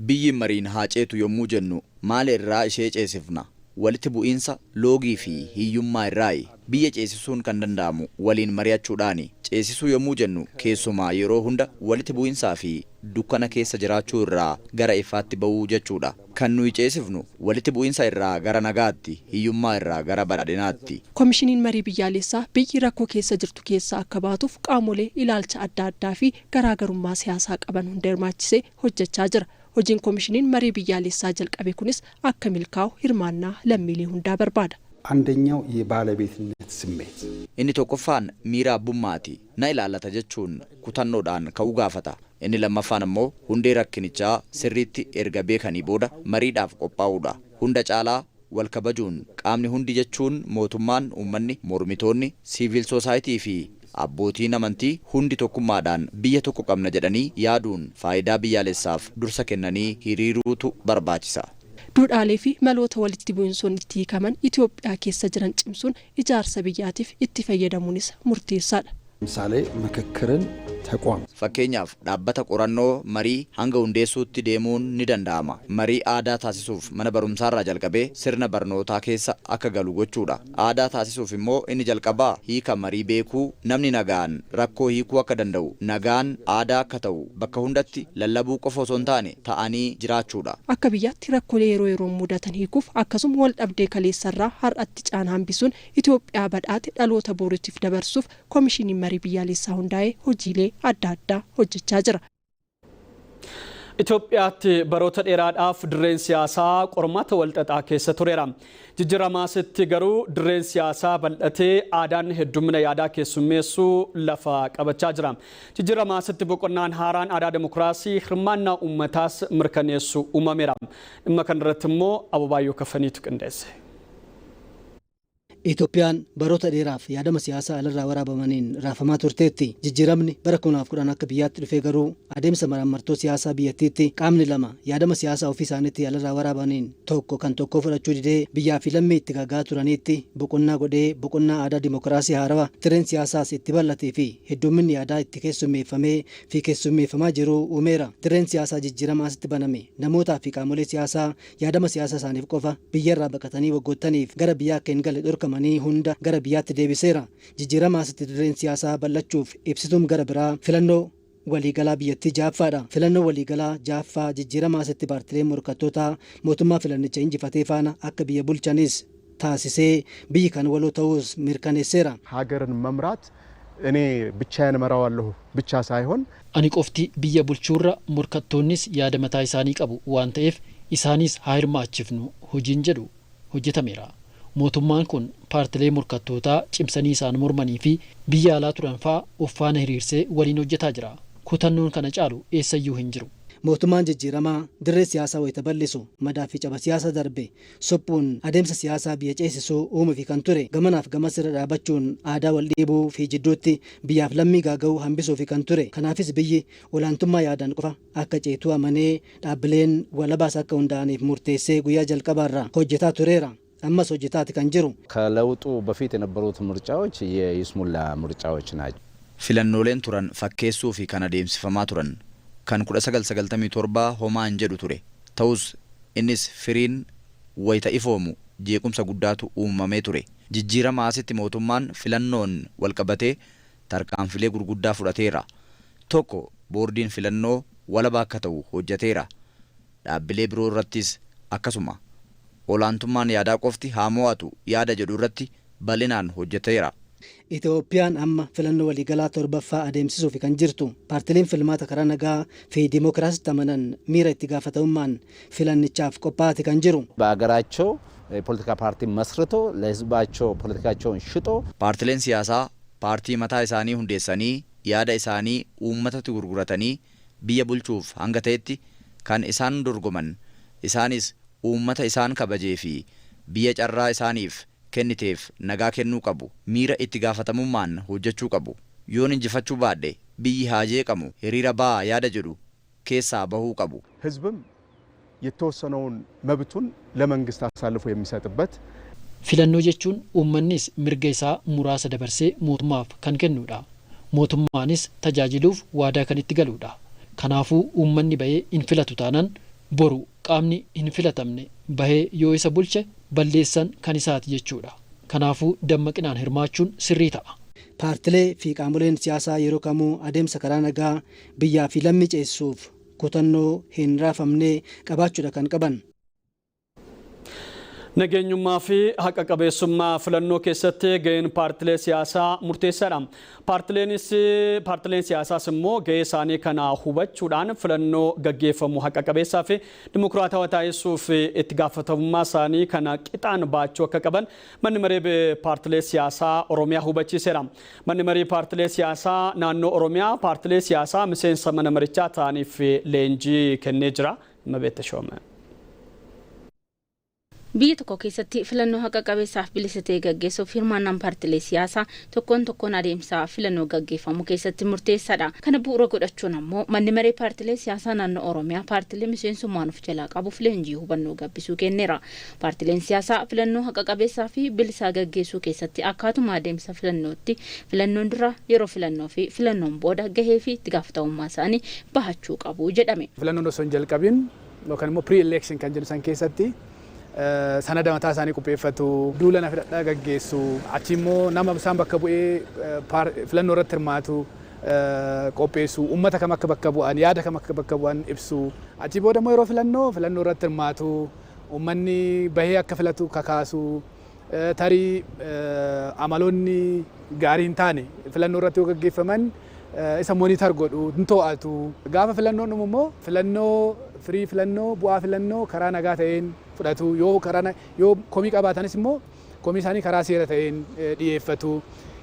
biyyi mariin haa ceetu yommuu jennu maal irraa ishee ceesifna? Walitti bu'iinsa loogii fi hiyyummaa irraa biyya ceesisuun kan danda'amu waliin mari'achuudhaani. Ceesisuu yommuu jennu keessumaa yeroo hunda walitti bu'iinsaa fi dukkana keessa jiraachuu irraa gara ifaatti ba'uu jechuudha. Kan nuyi ceesifnu walitti bu'iinsa irraa gara nagaatti, hiyyummaa irraa gara badhaadhinaatti. Koomishiniin marii biyyaalessaa biyyi rakkoo keessa jirtu keessaa akka baatuuf qaamolee ilaalcha adda addaa fi garaagarummaa siyaasaa qaban hunda hirmaachisee hojjechaa jira. Hojiin koomishiniin marii biyyaalessaa jalqabe kunis akka milkaa'u hirmaannaa lammiilee hundaa barbaada. አንደኛው የባለቤትነት ስሜት inni tokkoffaan miira abbummaati. Na ilaallata jechuun kutannoodhaan ka'uu gaafata. Inni lammaffaan immoo hundee rakkinichaa sirriitti erga beekanii booda mariidhaaf qophaa'uudha. Hunda caalaa wal kabajuun qaamni hundi jechuun mootummaan, uummanni, mormitoonni, siivil soosaayitii fi abbootiin amantii hundi tokkummaadhaan biyya tokko qabna jedhanii yaaduun faayidaa biyyaalessaaf dursa kennanii hiriiruutu barbaachisa. Duudhaalee fi maloota walitti bu'insonni itti hiikaman Itoophiyaa keessa jiran cimsuun ijaarsa biyyaatiif itti fayyadamuunis murteessaadha. ምሳሌ ምክክርን ተቋም fakkeenyaaf dhaabbata qorannoo marii hanga hundeessuutti deemuun ni danda'ama. Marii aadaa taasisuuf mana barumsaarraa jalqabee sirna barnootaa keessa akka galu gochuudha. Aadaa taasisuuf immoo inni jalqabaa hiika marii beekuu, namni nagaan rakkoo hiikuu akka danda'u, nagaan aadaa akka ta'u bakka hundatti lallabuu qofa osoo hin taane ta'anii jiraachuudha. Akka biyyaatti rakkoolee yeroo yeroon mudatan hiikuuf akkasuma wal dhabdee kaleessarraa har'atti caan hambisuun Itoophiyaa badhaate dhaloota boruutiif dabarsuuf koomishiniin marii biyyaalessaa hundaa'ee hojiilee adda addaa hojjechaa jira. Itoophiyaatti baroota dheeraadhaaf dirreen siyaasaa qormaata walxaxaa keessa tureera. Jijjiiramaasitti garuu dirreen siyaasaa bal'atee aadaan heddumina yaadaa keessummeessuu lafa qabachaa jira. Jijjiiramaasitti boqonnaan haaraan aadaa demokiraasii hirmaannaa uummataas mirkaneessu uumameera. Dhimma kanarratti immoo Abubaayyoo Kafaniitu qindeesse. Itoophiyaan baroota dheeraaf yaadama siyaasaa alarraa waraabamaniin raafamaa turteetti. Jijjiiramni bara 2010 akka biyyaatti dhufee garuu adeemsa maraamartoo siyaasaa biyyattiitti qaamni lama yaadama siyaasaa ofii isaaniitti alarraa waraabaniin tokko kan tokko fudhachuu didee biyyaa fi lammii itti gaggaa turaniitti boqonnaa godhee boqonnaa aadaa dimokiraasii haarawaa dirreen siyaasaas itti bal'atee fi heddumminni yaadaa itti keessummeeffamee fi keessummeeffamaa jiru uumeera. Dirreen siyaasaa jijjiiramaasitti baname namootaa fi qaamolee siyaasaa yaadama siyaasaa isaaniif qofa biyyarraa baqatanii waggoottaniif gara biyyaa akka hin galle dhorkaman hunda gara biyyaatti deebiseera. Jijjiiramaasitti dirreen siyaasaa bal'achuuf ibsituun gara biraa filannoo waliigalaa biyyattii jaaffaadha. Filannoo waliigalaa jaaffaa jijjiiramaasitti paartileen morkattootaa mootummaa filannicha injifatee faana akka biyya bulchanis taasisee biyyi kan waloo ta'uus mirkaneesseera. ሀገርን መምራት እኔ ብቻዬን እመራዋለሁ ብቻ ሳይሆን ani qofti biyya bulchuurra morkattoonnis yaada mataa isaanii qabu waan ta'eef isaanis haa hirmaachifnu hojiin jedhu hojjetameera. Mootummaan kun paartilee morkattootaa cimsanii isaan mormanii fi biyya alaa turan fa'aa uffaana hiriirsee waliin hojjetaa jira. Kutannoon kana caalu eessayyuu hin jiru. Mootummaan jijjiiramaa dirree siyaasaa wayita bal'isu madaa fi caba siyaasa darbe sophuun adeemsa siyaasaa biyya ceesisuu uumuu fi kan ture gamanaaf gamas irra dhaabachuun aadaa wal dhiibuu fi jidduutti biyyaaf lammii gaaga'uu hambisuu fi kan ture. Kanaafis biyyi olaantummaa yaadaan qofa akka ceetuu amanee dhaabbileen walabaas akka hundaa'aniif murteessee guyyaa jalqabaarraa hojjetaa tureera. Ammas hojjetaati kan jiru. ከለውጡ በፊት የነበሩት ምርጫዎች የይስሙላ ምርጫዎች ናቸው። Filannooleen turan fakkeessuu fi kan adeemsifamaa turan kan 1997 homaa hin jedhu ture. Ta'us innis firiin wayita ifoomu jeequmsa guddaatu uumamee ture. Jijjiirama asitti mootummaan filannoon walqabatee tarkaanfilee gurguddaa fudhateera. Tokko boordiin filannoo walaba akka ta'u hojjeteera. Dhaabbilee biroo irrattis akkasuma olaantummaan yaadaa qofti haa mo'atu yaada jedhu irratti bal'inaan hojjeteera. Itoophiyaan amma filannoo waliigalaa torbaffaa adeemsisuuf kan jirtu paartileen filmaata karaa nagaa fi diimokiraasiitti amanan miira itti gaafatamummaan filannichaaf qophaa'aa kan jiru. በሀገራቸው የፖለቲካ ፓርቲ መስርቶ ለህዝባቸው ፖለቲካቸውን ሽጦ paartileen siyaasaa paartii mataa isaanii hundeessanii yaada isaanii uummatatti gurguratanii biyya bulchuuf hanga ta'etti kan isaan dorgoman isaanis uummata isaan kabajee fi biyya carraa isaaniif kenniteef nagaa kennuu qabu. Miira itti gaafatamummaan hojjechuu qabu. Yoon injifachuu baadhe biyyi haa jeeqamu hiriira baa yaada jedhu keessaa bahuu qabu. ህዝብም የተወሰነውን መብቱን ለመንግስት አሳልፎ የሚሰጥበት filannoo jechuun uummannis mirga isaa muraasa dabarsee mootummaaf kan kennudha. Mootummaanis tajaajiluuf waadaa kan itti galudha. Kanaafuu uummanni bahee hin filatu taanaan boru qaamni hin filatamne bahee yoo isa bulche balleessan kan isaati jechuudha. Kanaafuu dammaqinaan hirmaachuun sirrii ta'a. Paartilee fi qaamoleen siyaasaa yeroo kamuu adeemsa karaa nagaa biyyaa fi lammii ceesisuuf kutannoo hin raafamne qabaachuudha kan qaban. Nageenyummaa fi haqa qabeessummaa filannoo keessatti gaheen paartilee siyaasaa murteessaadha. Paartileen siyaasaas immoo gahee isaanii kana hubachuudhaan filannoo gaggeeffamu haqa qabeessaa fi dimokiraatawaa taasisuuf itti gaafatamummaa isaanii kana qixaan baachuu akka qaban manni maree paartilee siyaasaa Oromiyaa hubachiiseera. Manni maree paartilee siyaasaa naannoo Oromiyaa paartilee siyaasaa miseensa mana marichaa ta'aniif leenjii kennee jira. Mabeetta Shoome. Biyya tokko keessatti filannoo haqa qabeessaaf bilisa ta'e gaggeessuuf hirmaannaan paartilee siyaasaa tokkoon adeemsa filannoo gaggeeffamu keessatti murteessaadha. Kana bu'uura godhachuun ammoo manni maree paartilee siyaasaa naannoo Oromiyaa paartilee miseensummaan of jalaa qabuuf leenjii hubannoo gabbisuu kenneera. Paartileen siyaasaa filannoo haqa qabeessaa fi bilisaa gaggeessuu keessatti akkaatuma adeemsa filannootti filannoon dura yeroo filannoo fi filannoon booda gahee fi itti gaafatamummaa isaanii bahachuu qabu jedhame. Filannoon osoo hin jalqabin yookaan immoo pre-election kan jedhu san keessatti sanada mataa isaanii qopheeffatu duula na fidadhaa gaggeessu achi immoo nama isaan bakka bu'ee filannoo irratti hirmaatu qopheessu uummata kam akka bakka bu'an yaada kam akka bakka bu'an ibsu achi booda immoo yeroo filannoo irratti hirmaatu uummanni bahee akka filatu kakaasu tarii amaloonni gaarii hin taane filannoo irratti yoo gaggeeffaman isa monitor godhu hin to'atu gaafa filannoon immoo filannoo firii filannoo bu'aa filannoo karaa nagaa ta'een fudhatu yoo komii qabaatanis immoo komii isaanii karaa seera ta'een dhiyeeffatu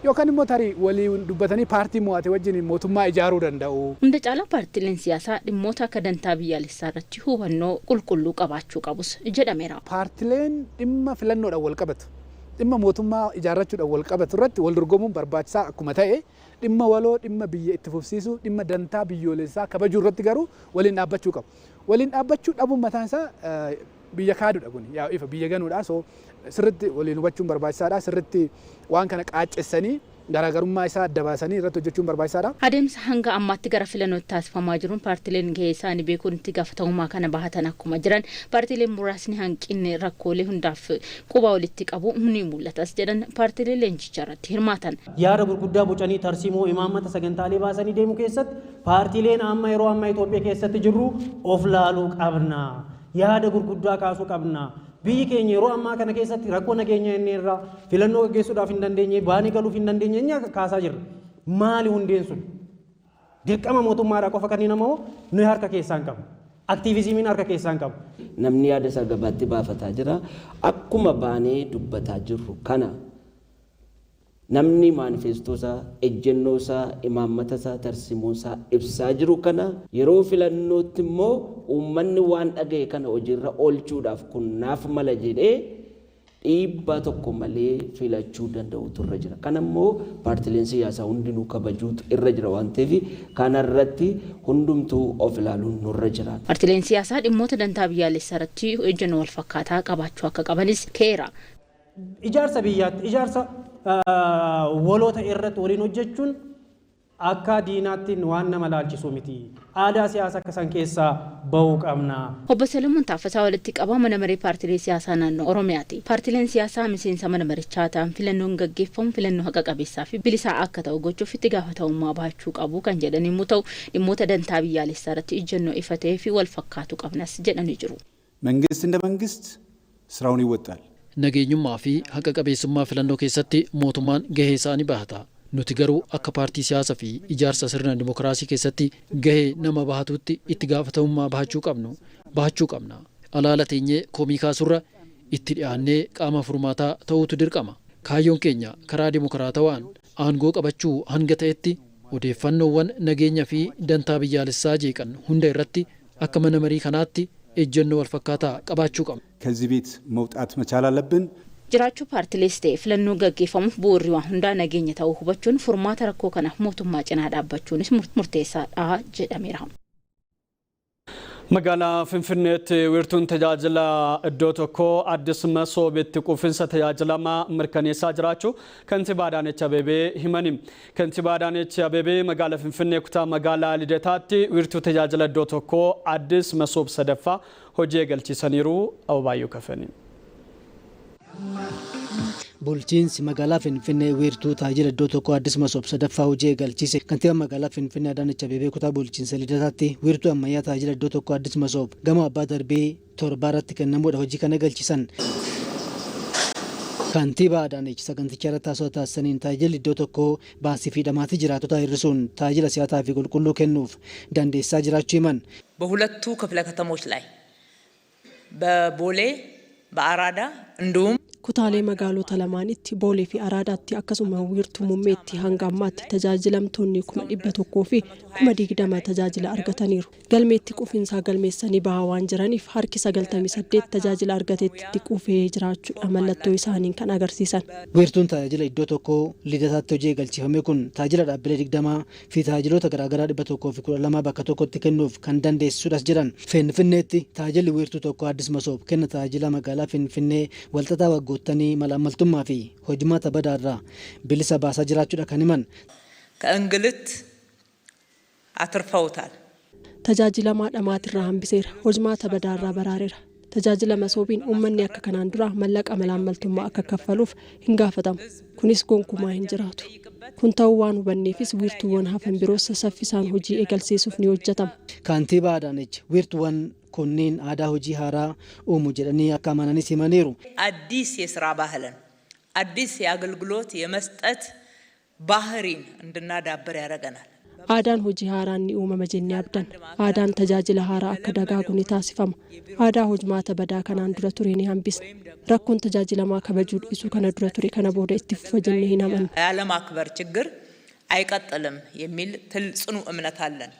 yookaan immoo tarii walii dubbatanii paartii mo'ate wajjin mootummaa ijaaruu danda'u. Hunda caalaa paartileen siyaasaa dhimmoota akka dantaa biyyaalessaa irratti hubannoo qulqulluu qabaachuu qabus jedhameera. Paartileen dhimma filannoodhaan wal qabatu dhimma mootummaa ijaarrachuudhaan wal qabatu irratti wal dorgomuun barbaachisaa akkuma ta'e dhimma waloo dhimma biyya itti fufsiisuu dhimma dantaa biyyoolessaa kabajuu irratti garuu waliin dhaabbachuu qabu. Waliin dhaabbachuu dhabuun mataan isaa biyya kaaduudha kun yaa ifa biyya ganuudha so sirriitti waliin hubachuun barbaachisaadha sirriitti waan kana qaaccessanii garaagarummaa isaa adda baasanii irratti hojjechuun barbaachisaadha. Adeemsa hanga ammaatti gara filannootti taasifamaa jiruun paartileen gahee isaanii beekuun itti gaafatamummaa kana bahatan akkuma jiran paartileen muraasni hanqinni rakkoolee hundaaf quba walitti qabu ni mul'atas jedhan paartilee leenjicha irratti hirmaatan. Yaada gurguddaa bocanii tarsiimoo imaammata sagantaalee baasanii deemu keessatti paartileen amma yeroo ammaa Itoophiyaa keessatti jirru of laaluu qabna. Yaada gurguddaa kaasuu qabna. Biyyi keenya yeroo ammaa kana keessatti rakkoo nageenya inni irraa filannoo gaggeessuudhaaf hin dandeenye baanii galuuf hin dandeenye inni kaasaa jirra. Maali hundeen sun? Dirqama mootummaadhaa qofa kan namoo nuyi harka keessaan qabu. Aktiivizimiin harka keessaan qabu. namni yaada isaa gabaatti baafataa jira. Akkuma baanee dubbataa jirru kana namni maanifeestoo isaa, ejjennoo isaa, imaammata isaa, tarsimoo isaa ibsaa jiru kana yeroo filannootti immoo uummanni waan dhaga'e kana hojiirra oolchuudhaaf kun naaf mala jedhee dhiibbaa tokko malee filachuu danda'utu irra jira. Kana immoo paartileen siyaasaa hundinuu kabajuutu irra jira waan ta'eef kanarratti hundumtuu of ilaaluun nurra jira. Paartileen siyaasaa dhimmoota dantaa biyyaalessaa irratti ejjennoo wal fakkaataa qabaachuu akka qabanis keera. Ijaarsa biyyaatti ijaarsa waloota irratti waliin hojjechuun akka diinaatti waan nama laalchisu miti. Aadaa siyaasaa akkasaan keessaa bahuu qabna. Obbo Solomoon Taaffasaa walitti qabaa mana maree paartilee siyaasaa naannoo Oromiyaati. Paartileen siyaasaa miseensa mana marichaa ta'an filannoon gaggeeffamu filannoo haqa qabeessaa fi bilisaa akka ta'u gochuuf itti gaafatamummaa baachuu qabu kan jedhan yommuu ta'u dhimmoota dantaa biyyaalessaa irratti ejjennoo ifa ta'ee fi wal fakkaatu qabnas jedhanii jiru. መንግስት እንደ መንግስት ስራውን ይወጣል። Nageenyummaa fi haqa qabeessummaa filannoo keessatti mootummaan gahee isaanii bahata. Nuti garuu akka paartii siyaasaa fi ijaarsa sirna dimokiraasii keessatti gahee nama bahatutti itti gaafatamummaa bahachuu qabna. Alaala teenyee komii kaasurra itti dhiyaannee qaama furmaataa ta'uutu dirqama. Kaayyoon keenya karaa dimokiraatawaan aangoo qabachuu hanga ta'etti odeeffannoowwan nageenya fi dantaa biyyaalessaa jeeqan hunda irratti akka mana marii kanaatti ejjennoo wal fakkaataa qabaachuu qabna. ከዚህ ቤት መውጣት መቻል አለብን። Jiraachuu paartilees ta'e filannoo gaggeeffamuuf bu'uurri waan hundaa nageenya ta'uu hubachuun furmaata rakkoo kanaaf mootummaa cinaa dhaabbachuunis murteessaadha jedhameera. Magaalaa Finfinneetti wiirtuun tajaajila iddoo tokkoo Addis Masoobitti quufinsa tajaajilamaa mirkaneessaa jiraachuu kantiibaa Adaanech Abeebee himani. Kantiibaa Adaanech Abeebee magaalaa Finfinnee kutaa magaalaa Lidataatti wiirtuu tajaajila iddoo tokkoo Addis Masoob sadaffaa hojii eegalchiisaniiru. Ababaayyuu Kafanii. Bulchiinsi magaalaa Finfinnee wiirtuu tajaajila iddoo tokkoo Addis Masoob sadaffaa hojii eegalchiise. Kantiibaa magaalaa Finfinnee Adaanech Abeebee kutaa bulchiinsa Lidataatti wiirtuu ammayyaa tajaajila iddoo tokkoo Addis Masoob gama abbaa darbee torbaa irratti kennamuudha hojii kana eegalchiisan. Kantiibaa Adaanech saganticha irratti haasawaa taasisaniin tajaajilli iddoo tokkoo baasii fi dhamaatii jiraatota hir'isuun tajaajila siyaasaa fi qulqulluu kennuuf dandeessaa jiraachuu himan. በሁለቱ ክፍለ ከተሞች ላይ በቦሌ በአራዳ እንዲሁም Kutaalee magaalota lamaanitti Boolee fi Araadaatti akkasuma wiirtuu muummeetti hanga ammaatti tajaajilamtoonni 100 fi 20 tajaajila argataniiru. Galmeetti quufinsaa galmeessanii bahaa waan jiraniif harki 98 tajaajila argateetti quufee jiraachuudha mallattoo isaaniin kan agarsiisan. Wiirtuun tajaajila iddoo tokkoo Lidataatti hojii eegalchiifame kun tajaajila dhaabbilee 20 fi tajaajiloota garaagaraa 112 bakka tokkotti kennuuf kan dandeessisuudhas jedhan. Finfinneetti tajaajilli wiirtuu tokkoo Addis Masoob kenna tajaajila magaalaa Finfinnee walxaxaa waggootanii malaamaltummaa fi hojimaata badaarraa bilisa baasaa jiraachuudha kan himan. ከእንግልት አትርፈውታል። Tajaajilamaa dhamaatirraa hambiseera. Hojimaata badaarraa baraareera. Tajaajila masoobiin uummanni akka kanaan dura mallaqa malaamaltummaa akka kaffaluuf hin gaafatamu. Kunis gonkumaa hin jiraatu. Kun ta'uu waan hubanneefis wiirtuuwwan hafan biroos saffisaan hojii eegalsiisuuf ni hojjetama. Kantiibaa Adaanech wiirtuuwwan kunneen aadaa hojii haaraa uumu jedhanii akka amananis himaniiru. አዲስ የስራ ባህልን አዲስ የአገልግሎት የመስጠት ባህሪን እንድናዳብር ያደርገናል። Aadaan hojii haaraan ni uumama jennee abdan. Aadaan tajaajila haaraa akka dagaagu ni taasifama. Aadaa hojimaata badaa kanaan dura ture ni hambisna. Rakkoon tajaajilamaa kabajuu dhiisuu kana dura ture kana booda itti fufa jennee hin amannu. ያለማክበር ችግር አይቀጥልም የሚል ጽኑ እምነት አለን።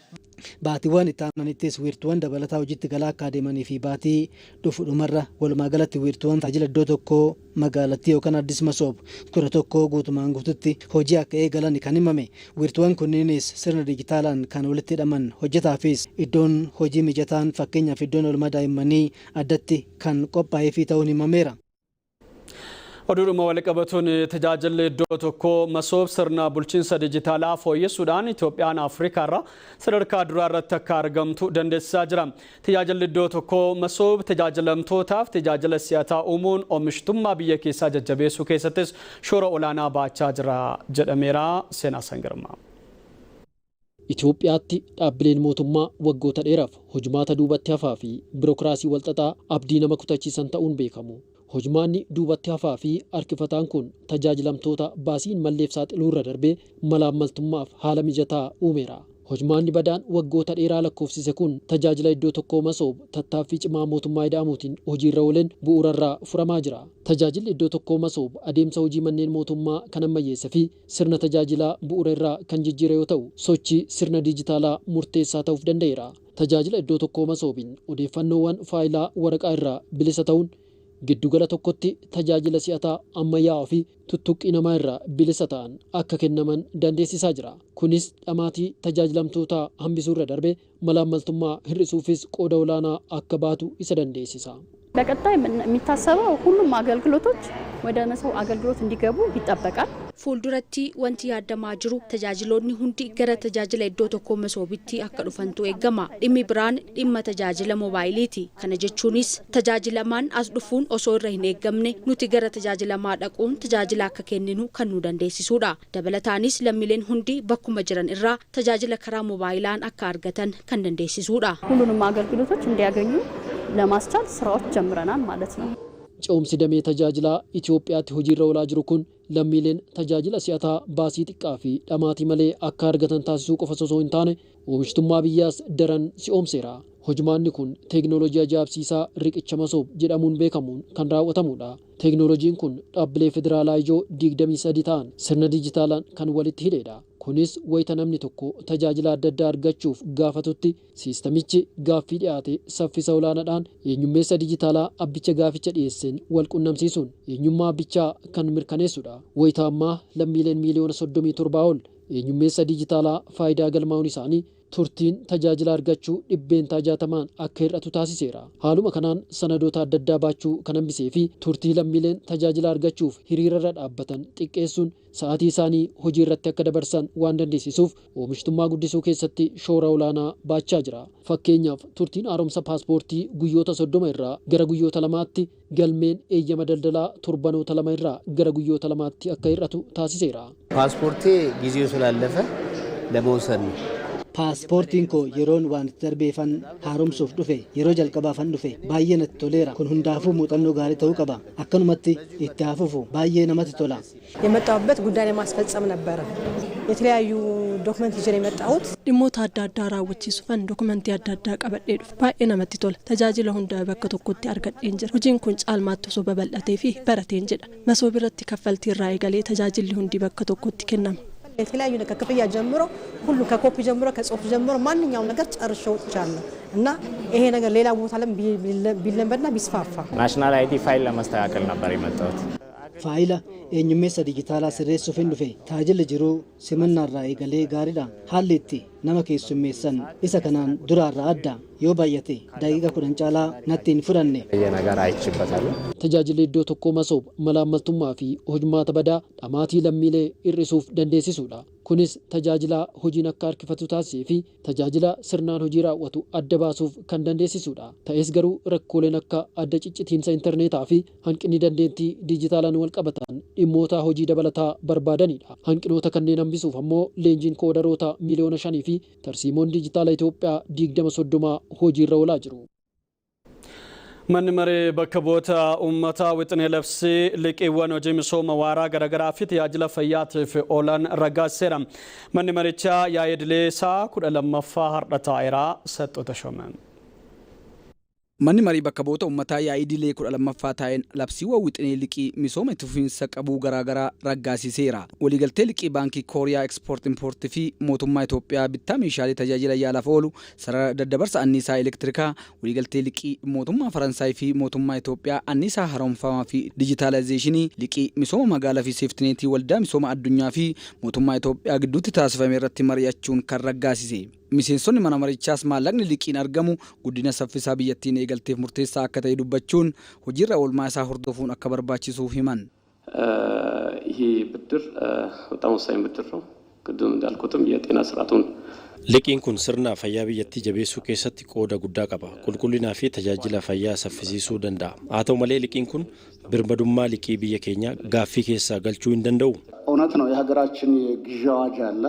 Baatiiwwan itti aananittis wiirtuuwwan dabalataa hojiitti galaa akka adeemanii fi baatii dhufu dhumarra walumaa galatti wiirtuuwwan tajaajila iddoo tokkoo magaalattii yookaan Addis Masoob 11 guutumaan guututti hojii akka eegalan kan himame. Wiirtuuwwan kunneenis sirna dijitaalaan kan walitti hidhaman hojjetaafis iddoon hojii mijataan fakkeenyaaf iddoon oolmaa daa'immanii addatti kan qophaa'ee fi ta'uun himameera. Oduudhuma walqabatuun tajaajilli iddoo tokkoo Masoob sirna bulchiinsa dijitaalaa fooyyessuudhaan Itoophiyaan Afrikaarra sadarkaa duraa irratti akka argamtu dandeessisaa jira. Tajaajilli iddoo tokkoo Masoob tajaajilamtootaaf tajaajila si'ataa uumuun oomishtummaa biyya keessaa jajjabeessuu keessattis shoora olaanaa baachaa jira jedhameera. Seenaa Sangirmaa. Itoophiyaatti dhaabbileen mootummaa waggoota dheeraaf hojimaata duubatti hafaa fi biirokiraasii walxaxaa abdii nama kutachiisan ta'uun beekamu. Hojimaanni duubatti hafaa fi harkifataan kun tajaajilamtoota baasiin malleef saaxiluu irra darbee malaammaltummaaf haala mijataa uumeera. Hojmaanni badaan waggoota dheeraa lakkoofsise kun tajaajila iddoo tokkoo masoob tattaaffii cimaa mootummaa ida'amuutiin hojiirra ooleen bu'uurarraa furamaa jira. Tajaajilli iddoo tokkoo masoob adeemsa hojii manneen mootummaa kan ammayyeessa fi sirna tajaajilaa bu'uura irraa kan jijjiire yoo ta'u, sochii sirna dijitaalaa murteessaa ta'uuf danda'eera. Tajaajila iddoo tokkoo masoobiin odeeffannoowwan faayilaa waraqaa irraa bilisa ta'uun giddugala tokkotti tajaajila si'ataa ammayyaa'aa fi tuttuqqii namaa irraa bilisa ta'an akka kennaman dandeessisaa jira. Kunis dhamaatii tajaajilamtootaa hambisuu irra darbe malaammaltummaa hir'isuufis qooda olaanaa akka baatu isa dandeessisa. በቀጣይ የሚታሰበው ሁሉም አገልግሎቶች ወደ መሶብ አገልግሎት እንዲገቡ ይጠበቃል። Fuulduratti wanti yaadamaa jiru tajaajiloonni hundi gara tajaajila iddoo tokkoo masoobitti akka dhufantu eegama. Dhimmi biraan dhimma tajaajila moobaayiliiti. Kana jechuunis tajaajilamaan as dhufuun osoo irra hin eeggamne nuti gara tajaajilamaa dhaquun tajaajila akka kenninu kan nu dandeessisudha. Dabalataanis lammiileen hundi bakkuma jiran irraa tajaajila karaa moobaayilaan akka argatan kan dandeessisudha. ሁሉንም አገልግሎቶች እንዲያገኙ ለማስቻል ስራዎች ጀምረናል ማለት ነው። Coomsi damee tajaajilaa Itoophiyaatti hojiirra oolaa jiru kun lammiileen tajaajila si'ataa baasii xiqqaa fi dhamaatii malee akka argatan taasisuu qofa osoo hin taane oomishtummaa biyyaas daran si'oomseera. Hojmaanni kun teeknooloojii ajaa'ibsiisaa riqicha masoob jedhamuun beekamuun kan raawwatamudha. Teeknooloojiin kun dhaabbilee federaalaa ijoo 23 ta'an sirna dijitaalaan kan walitti hidheedha. Kunis wayita namni tokko tajaajila adda addaa argachuuf gaafatutti siistamichi gaaffii dhiyaate saffisa olaanaadhaan eenyummeessa dijitaalaa abbicha gaaficha dhiyeesseen wal qunnamsiisuun eenyummaa abbichaa kan mirkaneessudha. Wayita ammaa lammiileen miiliyoona 37 ol eenyummeessa dijitaalaa faayidaa galmaa'uun isaanii turtiin tajaajila argachuu dhibbeentaa 60 akka hir'atu taasiseera. Haaluma kanaan sanadoota adda addaa baachuu kan hambisee fi turtii lammiileen tajaajila argachuuf hiriirarra dhaabbatan xiqqeessuun sa'aatii isaanii hojii irratti akka dabarsan waan dandeessisuuf oomishtummaa guddisuu keessatti shoora olaanaa baachaa jira. Fakkeenyaaf turtiin haaromsa paaspoortii guyyoota 30 irraa gara guyyoota 2tti galmeen eeyyama daldalaa torbanoota 2 irraa gara guyyoota 2tti akka hir'atu taasiseera. ፓስፖርቴ ጊዜው ስላለፈ ለመውሰድ ነው። Paaspoortiin koo yeroon waan itti darbeefan haaromsuuf dhufe yeroo jalqabaafan dhufe baay'ee natti toleera. Kun hundaafuu muuxannoo gaarii ta'uu qaba. Akkanumatti itti hafuuf baay'ee namatti tola. የመጣሁበት ጉዳይ ለማስፈጸም ነበረ። የተለያዩ ዶክመንት ይዤ ነው የመጣሁት። dhimmoota adda addaa raawwachiisuufan dokumentii adda addaa qabadhee dhufe baay'ee namatti tola. Tajaajila hunda bakka tokkotti argadheen jira. Hojiin kun caalmaatti osoo babal'atee fi barateen jedha. Masoob irratti kaffaltii irraa eegalee tajaajilli hundi bakka tokkotti kennama. የተለያዩ ነገር ከክፍያ ጀምሮ ሁሉ ከኮፒ ጀምሮ ከጽሁፍ ጀምሮ ማንኛውም ነገር ጨርሼ ወጥቻለሁ እና ይሄ ነገር ሌላ ቦታ ላይ ቢለመድና ቢስፋፋ ናሽናል አይዲ ፋይል ለማስተካከል ነበር የመጣሁት። Faayila eenyummeessa dijitaalaa sirreessuuf hin dhufe tajaajilli jiruu simannaarraa eegalee gaariidha. Haalli itti nama keessummeessan isa kanaan duraarraa adda yoo baay'ate daqiiqa 10 caalaa natti hin fudhanne. Tajaajilli iddoo tokkoo masoob malaammaltummaa fi hojmaata badaa dhamaatii lammiilee hir'isuuf dandeessisuudha. Kunis tajaajila hojiin akka harkifatu taasisee fi tajaajila sirnaan hojii raawwatu adda baasuuf kan dandeessisuudha. Ta'es garuu rakkooleen akka adda ciccitiinsa intarneetaa fi hanqinni dandeettii dijitaalaan wal qabatan dhimmoota hojii dabalataa barbaadanidha. Hanqinoota kanneen hambisuuf ammoo leenjiin koodaroota miliyoona 5 fi tarsiimoon dijitaala Itoophiyaa 2030 hojiirra oolaa jiru. Manni maree bakka bu'oota uummataa wixinee labsii liqiiwwan hojii misooma waaraa garaagaraa fi tajaajila fayyaatiif oolan raggaasiseera. Manni marichaa yaa'ii idilee isaa 12ffaa har'a taa'eera. Saxxoota Shoomeen. Manni marii bakka bu'oota uummataa yaa'ii idilee 12ffaa taa'een labsiiwwan wixinee liqii misooma itti fufiinsa qabuu garaagaraa raggaasiseera. Waliigaltee liqii baankii Kooriyaa Ekspoort Impoortii fi mootummaa Itoophiyaa bittaa meeshaalee tajaajila yaalaaf oolu sarara daddabarsa anniisaa elektirikaa, waliigaltee liqii mootummaa Faransaay fi mootummaa Itoophiyaa anniisaa haaromfamaa fi dijitaalaayzeeshinii, liqii misooma magaalaa fi seeftineetii waldaa misooma addunyaa fi mootummaa Itoophiyaa gidduutti taasifame irratti mari'achuun kan raggaasise. Miseensonni mana marichaas maallaqni liqiin argamu guddina saffisaa biyyattiin eegalteef murteessaa akka ta'e dubbachuun hojiirra oolmaa isaa hordofuun akka barbaachisuuf himan. ይሄ ብድር በጣም ወሳኝ ብድር ነው። ቅድም እንዳልኩትም የጤና ስርዓቱን liqiin kun sirna fayyaa biyyattii jabeessuu keessatti qooda guddaa qaba. Qulqullinaa fi tajaajila fayyaa saffisiisuu danda'a. Haa ta'u malee liqiin kun birmadummaa liqii biyya keenyaa gaaffii keessa galchuu hin danda'u. እውነት ነው የሀገራችን የግዢ አዋጅ አለ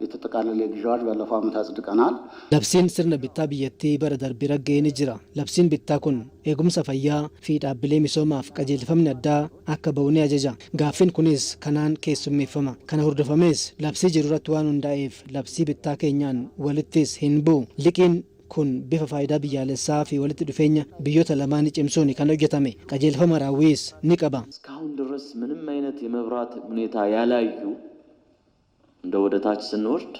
የተጠቃለለ የግዢ አዋጅ ባለፈው ዓመት አጽድቀናል። ለብሲን ስርነ ቢታ ብየቲ በረደር ቢረገኝ ጅራ ለብሲን ቢታ ኩን ኤጉምሰ ፈያ ፊ ዳብሌ ሚሶማፍ ቀጀልፈምነ አዳ አከ በውኔ አጀጃ ጋፊን ኩኒስ ከናን ኬሱሜፈማ ከነ ሁርደፈሜስ ለብሲ ጅሩረት ዋን እንዳኤፍ ለብሲ ቢታ ኬኛን ወልትስ ሂንቡ ሊቂን kun bifa faayidaa biyyaalessaa fi walitti dhufeenya biyyoota lamaan cimsuun kan hojjetame qajeelfama raawwiis ni qaba. እስካሁን ድረስ ምንም አይነት የመብራት ሁኔታ ያላዩ እንደ ወደታች ስንወርድ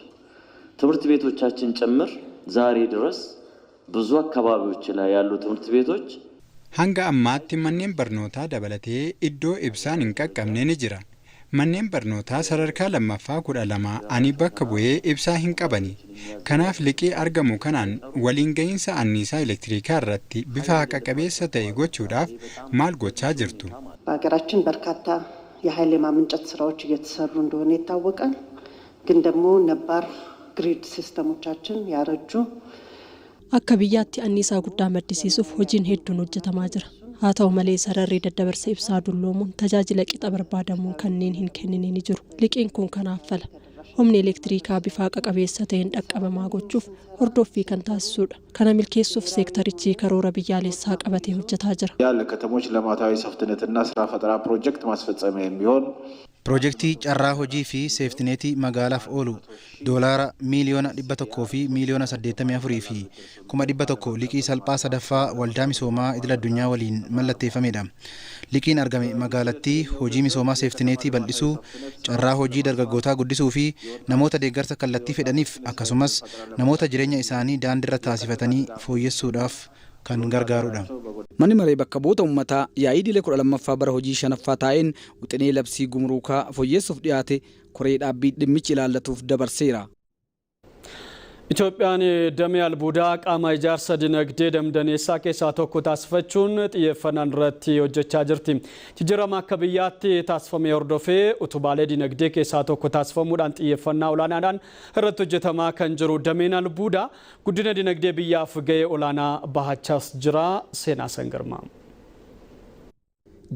ትምህርት ቤቶቻችን ጭምር ዛሬ ድረስ ብዙ አካባቢዎች ላይ ያሉ ትምህርት ቤቶች hanga ammaatti manneen barnootaa dabalatee iddoo ibsaan hin qaqqabne ni jira. Manneen barnootaa sadarkaa lammaffaa 12 ani bakka bu'ee ibsaa hin qabani. Kanaaf liqii argamu kanaan waliin gahinsa anniisaa elektirikaa irratti bifa haqa qabeessa ta'e gochuudhaaf maal gochaa jirtu? በሀገራችን በርካታ የኃይል ማመንጨት ስራዎች እየተሰሩ እንደሆነ ይታወቃል። ግን ደግሞ ነባር ግሪድ ሲስተሞቻችን ያረጁ akka biyyaatti anniisaa guddaa maddisiisuuf hojiin hedduun hojjetamaa jira. haa ta'u malee sararri daddabarsa ibsaa dulloomuun tajaajila qixa barbaadamuun kanneen hin kennine ni jiru. Liqiin kun kanaaf fala. Humni elektirikaa bifa haqa qabeessa ta'een dhaqqabamaa gochuuf hordoffii kan taasisudha. Kana milkeessuuf seektarichi karoora biyyaalessaa qabatee hojjetaa jira. ያለ ከተሞች ልማታዊ ሶፍትኔትና ስራ ፈጠራ ፕሮጀክት ማስፈጸሚያ የሚሆን Piroojeektii carraa hojii fi seeftineetii magaalaaf oolu doolaara miiliyoona 100 fi miiliyoona 84 fi 100 liqii salphaa sadaffaa waldaa misoomaa idil-addunyaa waliin mallatteeffamedha. Liqiin argame magaalattii hojii misoomaa seeftineetii bal'isuu, carraa hojii dargaggootaa guddisuu fi namoota deeggarsa kallattii fedhaniif akkasumas namoota jireenya isaanii daandiirra taasifatanii fooyyessuudhaaf kan gargaarudha. Manni maree bakka bu'oota uummataa yaa'ii idilee 12ffaa bara hojii 5ffaa taa'een wixinee labsii gumruukaa fooyyessuuf dhiyaate koree dhaabbii dhimmichi ilaallatuuf dabarseera. Itoophiyaan damee albuudaa qaama ijaarsa dinagdee damdaneessaa keessaa tokko taasifachuun xiyyeeffannaan irratti hojjechaa jirti. Jijjiirama akka biyyaatti taasifame hordofee utubaalee dinagdee keessaa tokko taasifamuudhaan xiyyeeffannaa olaanaadhaan irratti hojjetamaa kan jiru dameen albuudaa guddina dinagdee biyyaaf gahee olaanaa bahachaas jira. Seenaa Sangirmaa.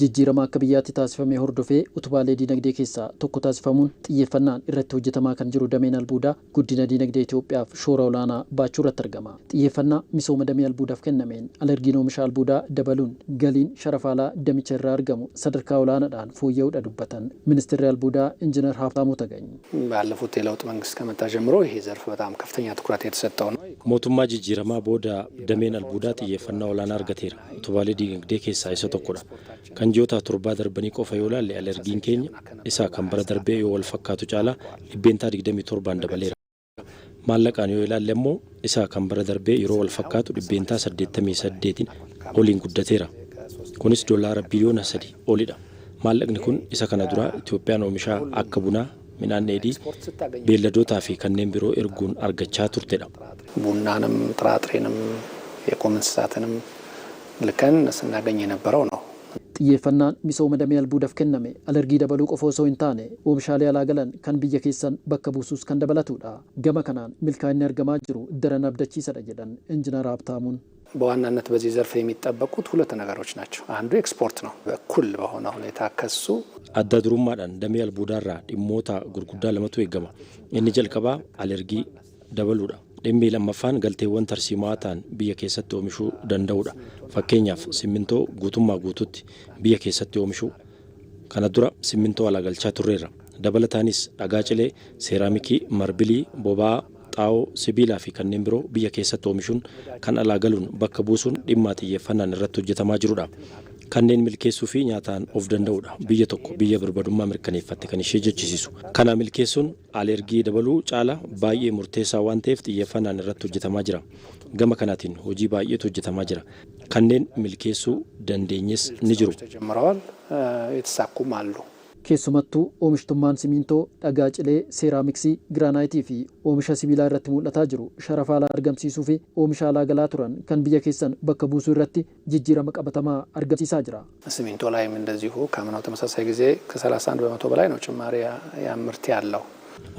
Jijjiirama akka biyyaatti taasifame hordofee utubaalee dinagdee keessaa tokko taasifamuun xiyyeeffannaan irratti hojjetamaa kan jiru dameen albuudaa guddina dinagdee Itoophiyaaf shoora olaanaa baachuu irratti argama. Xiyyeeffannaa misooma damee albuudaaf kennameen alergiin oomisha albuudaa dabaluun galiin sharafaalaa damicha irraa argamu sadarkaa olaanaadhaan fooyya'uudha dubbatan ministeerri albuudaa ኢንጂነር ሀብታሙ ተገኝ ባለፉት የለውጥ መንግስት ከመጣ ጀምሮ ይሄ ዘርፍ በጣም ከፍተኛ ትኩረት የተሰጠው ነው። mootummaa jijjiiramaa booda dameen albuudaa xiyyeeffannaa olaanaa argateera. Utubaalee dinagdee keessaa isa tokkodha. Kan ji'oota torbaa darbanii qofa yoo ilaalle alergiin keenya isa kan bara darbee yoo wal fakkaatu caalaa dhibbeentaa 27 dabaleera. Maallaqaan yoo ilaalle immoo isa kan bara darbee yeroo wal fakkaatu dhibbeentaa 88 oliin guddateera. Kunis doolaara biliyoona 3 olidha. Maallaqni kun isa kana dura Itoophiyaan oomishaa akka bunaa, midhaan dheedhii, beelladootaa fi kanneen biroo erguun argachaa turtedha. ቡናንም ጥራጥሬንም የቁም እንስሳትንም ልከን ስናገኝ የነበረው ነው። xiyyeeffannaan misooma damee albuudaaf kenname alergii dabaluu qofa osoo hin taane oomishaalee alaa galan kan biyya keessan bakka buusuus kan dabalatudha. Gama kanaan milkaa'inni argamaa jiru daran abdachiisadha jedhan ኢንጂነር ሀብታሙን በዋናነት በዚህ ዘርፍ የሚጠበቁት ሁለት ነገሮች ናቸው። አንዱ ኤክስፖርት ነው። በኩል በሆነ ሁኔታ ከሱ adda durummaadhaan damee albuudaarraa dhimmoota gurguddaa lamatu eegama. Inni jalqabaa alergii dabaluudha. Dhimmi lammaffaan galteewwan tarsiimaa ta'an biyya keessatti oomishuu danda'udha. Fakkeenyaaf simmintoo guutummaa guututti biyya keessatti oomishuu. Kana dura simmintoo alaa galchaa turreerra. Dabalataanis dhagaa cilee, seeraamikii, marbilii, boba'aa, xaa'oo, sibiilaa fi kanneen biroo biyya keessatti oomishuun kan alaa galuun bakka buusuun dhimma xiyyeeffannaan irratti hojjetamaa jirudha. Kanneen milkeessuu fi nyaataan of danda'udha. Biyya tokko biyya birmadummaa mirkaneeffatte kan ishee jechisiisu. Kana milkeessuun alergii dabaluu caala baay'ee murteessaa waan ta'eef xiyyeeffannaan irratti hojjetamaa jira. Gama kanaatiin hojii baay'eetu hojjetamaa jira. Kanneen milkeessuu dandeenyes ni jiru. keessumattuu oomishtummaan simintoo, dhagaa cilee, seeraamiksii, giraanaayitii fi oomisha sibiilaa irratti mul'ataa jiru sharafa alaa argamsiisuu fi oomisha alaa galaa turan kan biyya keessan bakka buusuu irratti jijjiirama qabatamaa argamsiisaa jira. ሲሚንቶ ላይም እንደዚሁ ከአምናው ተመሳሳይ ጊዜ ከ31% በላይ ነው ጭማሪ ያምርት ያለው።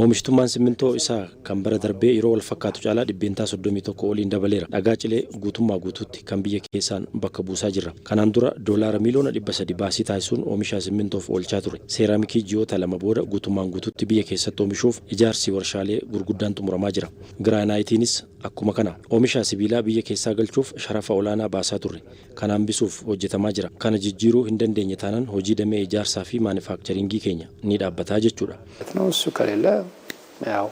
Oomishtummaan simintoo isaa kan bara darbee yeroo wal fakkaatu caalaa dhibbeentaa 31 oliin dabaleera. Dhagaa cilee guutummaa guutuutti kan biyya keessaan bakka buusaa jirra. Kanaan dura doolaara miliyoona 300 baasii taasisuun oomisha simintoof oolchaa ture. Seeraamikii ji'oota 2 booda guutummaan guutuutti biyya keessatti oomishuuf ijaarsi warshaalee gurguddaan xumuramaa jira. Giraanaayitiinis akkuma kana oomisha sibiilaa biyya keessaa galchuuf sharafa olaanaa baasaa turre. Kana hambisuuf hojjetamaa jira. Kana jijjiiruu hin dandeenye taanaan hojii damee ijaarsaa fi maanifaakcharingii keenya ni dhaabbataa jechuudha. ያው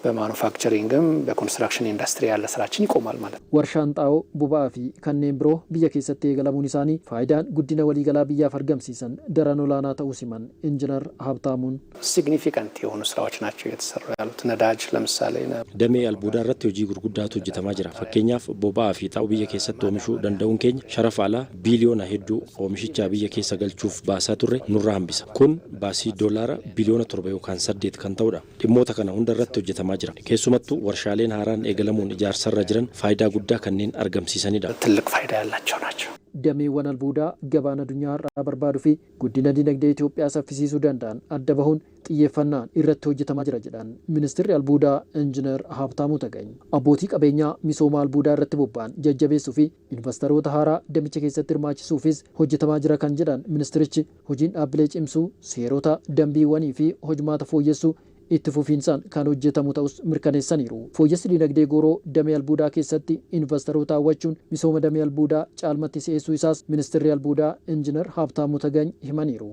በማኑፋክቸሪንግም በኮንስትራክሽን ኢንዱስትሪ ያለ ስራችን ይቆማል ማለት ነው። ወርሻን ጣኦ ቡባፊ ከነም ብሮ ብየ ከሰተ የገለሙን ኢሳኒ ፋይዳን ጉዲነ ወሊገላ ብያ ፈርገምሲሰን ደረኖላና ተውሲማን ኢንጂነር ሀብታሙን ሲግኒፊካንት የሆኑ ስራዎች ናቸው የተሰሩ ያሉት። ነዳጅ ለምሳሌ ደሜ አልቡዳ ረት ሆጂ ጉርጉዳቱ ሆጀተማ ጅራ ፈከኛፍ ቡባፊ ጣኦ ብየ ከሰተ ኦሚሹ ደንደውን ኬኝ ሸረፋላ ቢሊዮና ሄዱ ኦሚሽቻ ብየ ከሰ ገልቹፍ ባሳ ቱሬ ኑራ ሀምቢሳ ኩን ባሲ ዶላራ ቢሊዮና ቶርባ ዮካን ሰዴት ከንተውዳ ዲሞታ ከነ ሁንደረት ሆጀተማ jira keessumattu warshaaleen haaraan eegalamuun ijaarsarra jiran faayidaa guddaa kanneen argamsiisanidha. ትልቅ ፋይዳ ያላቸው ናቸው. dameewwan albuudaa gabaan addunyaa irraa barbaaduu fi guddina dinagdee Itoophiyaa saffisiisuu danda'an adda bahuun xiyyeeffannaan irratti hojjetamaa jira jedhan ministeerri albuudaa injiinar Habtaamuu Tagany. Abbootii qabeenyaa misooma albuudaa irratti bobba'an jajjabeessuu fi investoroota haaraa damicha keessatti hirmaachisuufis hojjetamaa jira kan jedhan ministeerichi hojiin dhaabbilee cimsuu seerota dambiiwwanii fi hojmaata fooyyessuu itti fufiinsaan kan hojjetamu ta'us mirkaneessaniiru. Fooyyessi dinagdee gooroo damee albuudaa keessatti investoroota hawwachuun misooma damee albuudaa caalmatti si'eessuu isaas ministeerri albuudaa injiinar Habtaamuu Tagany himaniiru.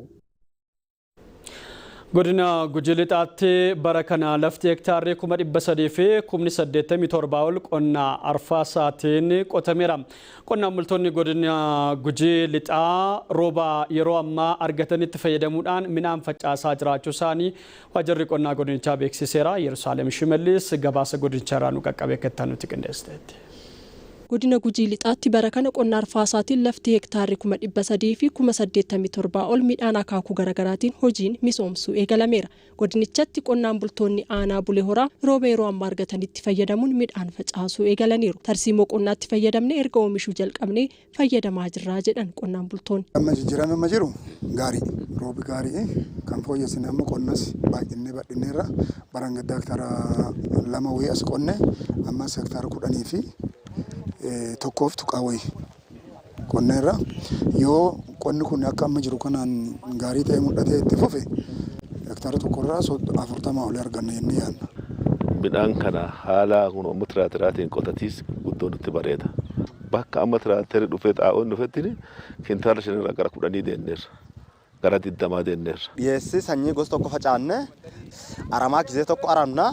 Godina Gujii Lixaatti bara kana lafti hektaarri 300 fi 87 ol qonna arfaasaatiin qotameera. Qonnaan bultoonni godina Gujii Lixaa rooba yeroo ammaa argatanitti fayyadamuudhaan midhaan facaasaa jiraachuu isaanii waajjirri qonnaa godinichaa beeksiseera. Yerusaalem Shimallis gabaasa godinicharraa nu qaqqabee akka nuti qindeessiteetti. Godina Gujii Lixaatti bara kana qonna arfaasaatiin lafti hektaarri 300 fi 87 ol midhaan akaakuu garaagaraatiin hojiin misoomsuu eegalameera. Godinichatti qonnaan bultoonni aanaa Bulee Horaa rooba yeroo ammaa argatanitti fayyadamuun midhaan facaasuu eegalaniiru. Tarsiimoo qonnaatti fayyadamne erga oomishuu jalqabnee fayyadamaa jirraa jedhan qonnaan bultoonni. Amma jijjiirama jiru gaarii roobi gaarii kan fooyyessine amma qonnas baay'inee badhineerra baran gaddaa hektaara 2 wayii as qonne ammas hektaara 10 fi tokkoof tuqaaway qonneerra yoo qonni kun akka amma jiru kanaan gaarii ta'e mul'atee itti fufe hektaara tokkorraa 40 ol arganna jennee yaadna. Midhaan kana haala kun amma tiraatiraatiin qotatiis guddoo nutti bareeda. Bakka amma tiraatirri dhufee xaa'oon dhufetti kintaala 5 gara 10 deenneerra. Gara 20 deenneerra. Dhiyeessi sanyii gosa tokko facaanne aramaa gisee tokko aramna.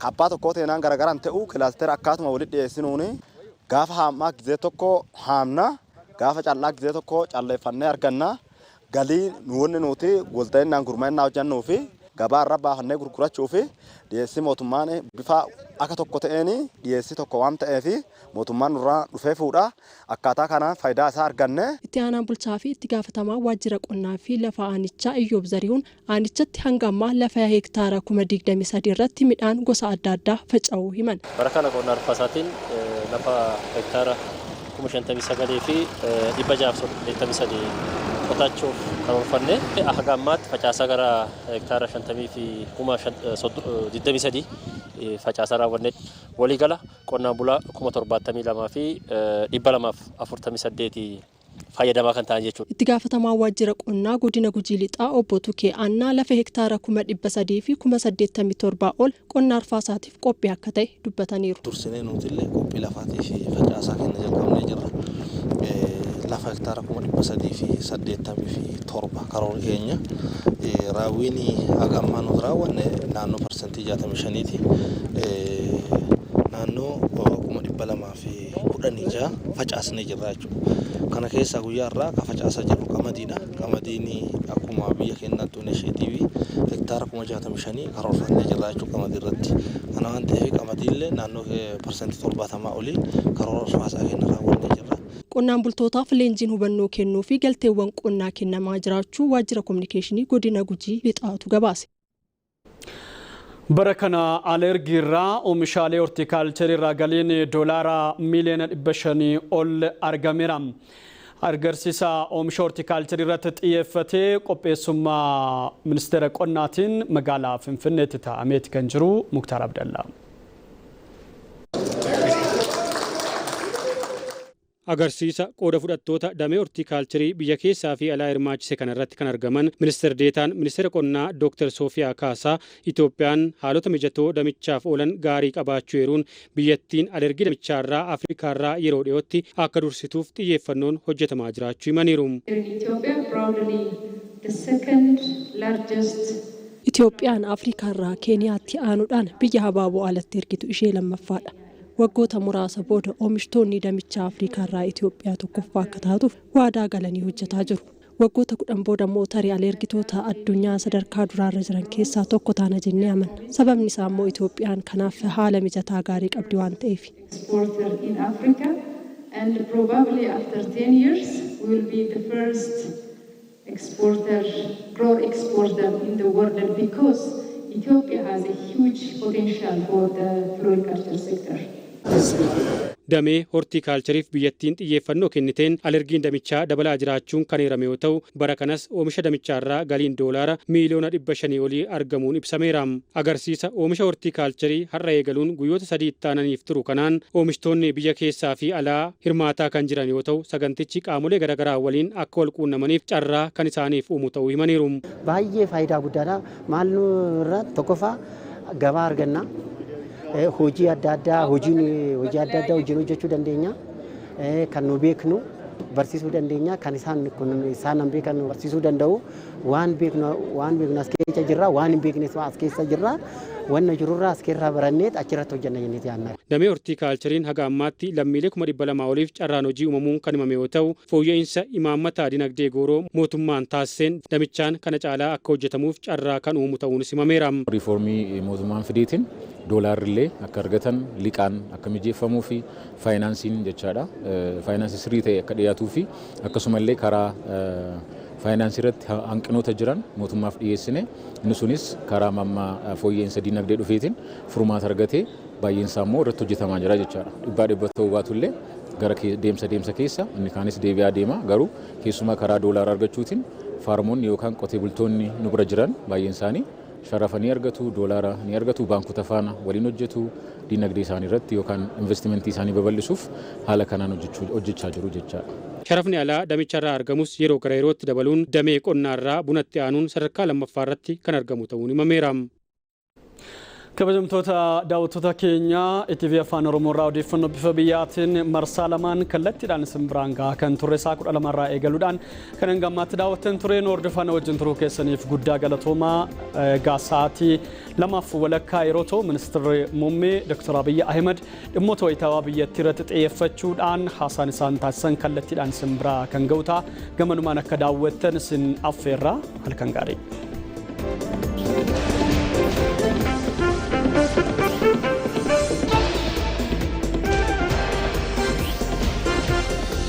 Kabbaa tokko teenaan garagaraan ta'u kilaastera akkasuma walitti dhiyeessinuuni gaafa haamaa gisee tokko haamna gaafa callaa gisee tokko calleeffannee arganna galii nuwwanni nuti walta'innaan gurmaa'inaa hojjannuu fi gabaa irra baafannee gurgurachuu fi dhiyeessii mootummaan bifa akka tokko ta'een dhiyeessii tokko waan ta'eef mootummaan nurraa dhufee fuudha akkaataa kanaan faayidaa isaa arganne. Itti aanaan bulchaa fi itti gaafatamaa waajjira qonnaa fi lafa aanichaa Iyyoob Zarihuun aanichatti hanga ammaa lafa hektaara 23 irratti midhaan gosa adda addaa faca'uu himan. Bara kana qonna arfaasaatiin lafa hektaara 59 fi 683 qotachuuf karoorfanne hanga ammaatti facaasaa gara hektaara 50 fi 23 facaasaa raawwanne waliigala qonnaan bulaa 72 fi 248 fayyadamaa kan ta'an jechuudha. Itti gaafatamaa waajjira qonnaa godina Gujii Lixaa obbo Tukee Annaa lafa hektaara 300 fi 87 ol qonna arfaasaatiif qophii akka ta'e dubbataniiru. Tursinee nutillee qophii lafaatii fi facaasaa kenna jalqabnee jirra. Lafa hektaara 300 fi 87 karoora keenya raawwiin hanga ammaa nuti raawwanne naannoo parsantii 65ti. Naannoo 200 fi 16 facaasnee jirra jechuudha. Kana keessaa guyyaa irraa ka facaasaa jirru qamadiidha. Qamadiin akkuma biyya keenyaatti oomishee hektaara 65 karoorfannee jirra jechuudha qamadii irratti. Kana waan ta'eef qamadiillee naannoo parsantii 70 oliin karoora arfaasaa keenya raawwannee jirra. Qonnaan bultootaaf leenjiin hubannoo kennuu fi galteewwan qonnaa kennamaa jiraachuu waajjira kominikeeshinii godina Gujii Lixaatu gabaase. Bara kana alergii irraa oomishaalee hortiikaalcharii irraa galiin doolaara miliyoona 500 ol argameera. Agarsiisa oomisha hortiikaalcharii irratti xiyyeeffatee qopheessummaa ministeera qonnaatiin magaalaa Finfinneetti taa'ameeti kan jiru Muktaar Abdallaa. Agarsiisa qooda fudhattoota damee hortiikaalcharii biyya keessaa fi alaa hirmaachise kana irratti kan argaman ministeer deetaan ministeera qonnaa Dr. Soofiyaa Kaasaa Itoophiyaan haalota mijatoo damichaaf oolan gaarii qabaachuu eeruun biyyattiin alergii damichaarraa Afrikaarraa yeroo dhiyootti akka dursituuf xiyyeeffannoon hojjetamaa jiraachuu himaniiru. Itoophiyaan Afrikaarraa Keeniyaatti aanuudhaan biyya habaaboo alatti ergitu ishee lammaffaadha. Waggoota muraasa booda oomishtoonni damichaa Afrikaarraa Itoophiyaa tokkoffaa akka taatuuf waadaa galanii hojjetaa jiru. Waggoota 10 booda mootarii alergitoota addunyaa sadarkaa duraarra jiran keessaa tokko taana jennee amanna. Sababni isaa immoo Itoophiyaan kanaaf haala mijataa gaarii qabdi waan ta'eef. Ethiopia has a huge potential for the floriculture sector. Damee hortiikaalchariif biyyattiin xiyyeeffannoo kenniteen alergiin damichaa dabalaa jiraachuun kan eerame yoo ta'u bara kanas oomisha damichaarraa galiin doolaara miiliyoona 500 olii argamuun ibsameera. Agarsiisa oomisha hortiikaalcharii har'a eegaluun guyyoota 3 itti aananiif turu kanaan oomishtoonni biyya keessaa fi alaa hirmaataa kan jiran yoo ta'u sagantichi qaamolee garaagaraa waliin akka wal quunnamaniif carraa kan isaaniif uumu ta'uu himaniiru. Baay'ee faayidaa guddaadha. Maal irraa tokkoffaa gabaa arganna. Hojii adda addaa hojii hojjechuu dandeenya. Kan nu beeknu barsiisuu dandeenya. Kan isaan beekan barsiisuu danda'u. Waan beeknu as keessa jirra. Waan hin beeknes as keessa jirra. Wanna jirurraa as keessa barannee achirratti hojjenna jennee yaadna. Damee hortiikaalchariin haga ammaatti lammiilee 200,000 oliif carraan hojii uumamuun kan himame yoo ta'u fooyya'insa imaammata dinagdee gooroo mootummaan taasiseen damichaan kana caalaa akka hojjetamuuf carraa kan uumu ta'uunis himameera. Riifoormii mootummaan fideetiin doolaarrillee akka argatan liqaan akka mijeeffamuu fi faayinaansiin jechaadha. Faayinaansii sirrii ta'e akka dhiyaatuu fi akkasumallee karaa faayinaansii irratti hanqinoota jiran mootummaaf dhiyeessine inni sunis karaa mammaa fooyya'insa dinagdee dhufeetiin furmaata argatee baay'een isaa immoo irratti hojjetamaa jira jechaadha. Dhibbaa dhibba ta'uu baatullee gara deemsa keessa inni kaanis deebi'aa deema garuu keessumaa karaa doolaara argachuutiin faarmoonni yookaan qotee bultoonni nu bira jiran baay'een isaanii sharafa ni argatu, doolaara ni argatu, baankota faana waliin hojjetu, dinagdee isaanii irratti yookaan investimentii isaanii babal'isuuf haala kanaan hojjechaa jiru jechaadha. Sharafni alaa damicharraa argamus yeroo gara yerootti dabaluun damee qonnaarraa bunatti aanuun sadarkaa lammaffaarratti kan argamu ta'uun himameera. Kabajamtoota daawwattoota keenya ETV Afaan Oromoo irraa odeeffannoo bifa biyyaatiin marsaa lamaan kallattiidhaan isin biraan gahaa kan turre saa 12 irraa eegaluudhaan kan hanga ammaatti daawwattan tureen hordofana wajjin turuu keessaniif guddaa galatoomaa. Sa'aatii 2 walakkaa yeroo ta'u ministeerri muummee Dr. Abiy Ahmed dhimmoota wayitaawaa biyyattii irratti xiyyeeffachuudhaan haasaan isaan taasisan kallattiidhaan isin biraa kan ga'u ta'a. Gamanumaan akka daawwattan isin affeerra halkan gaarii.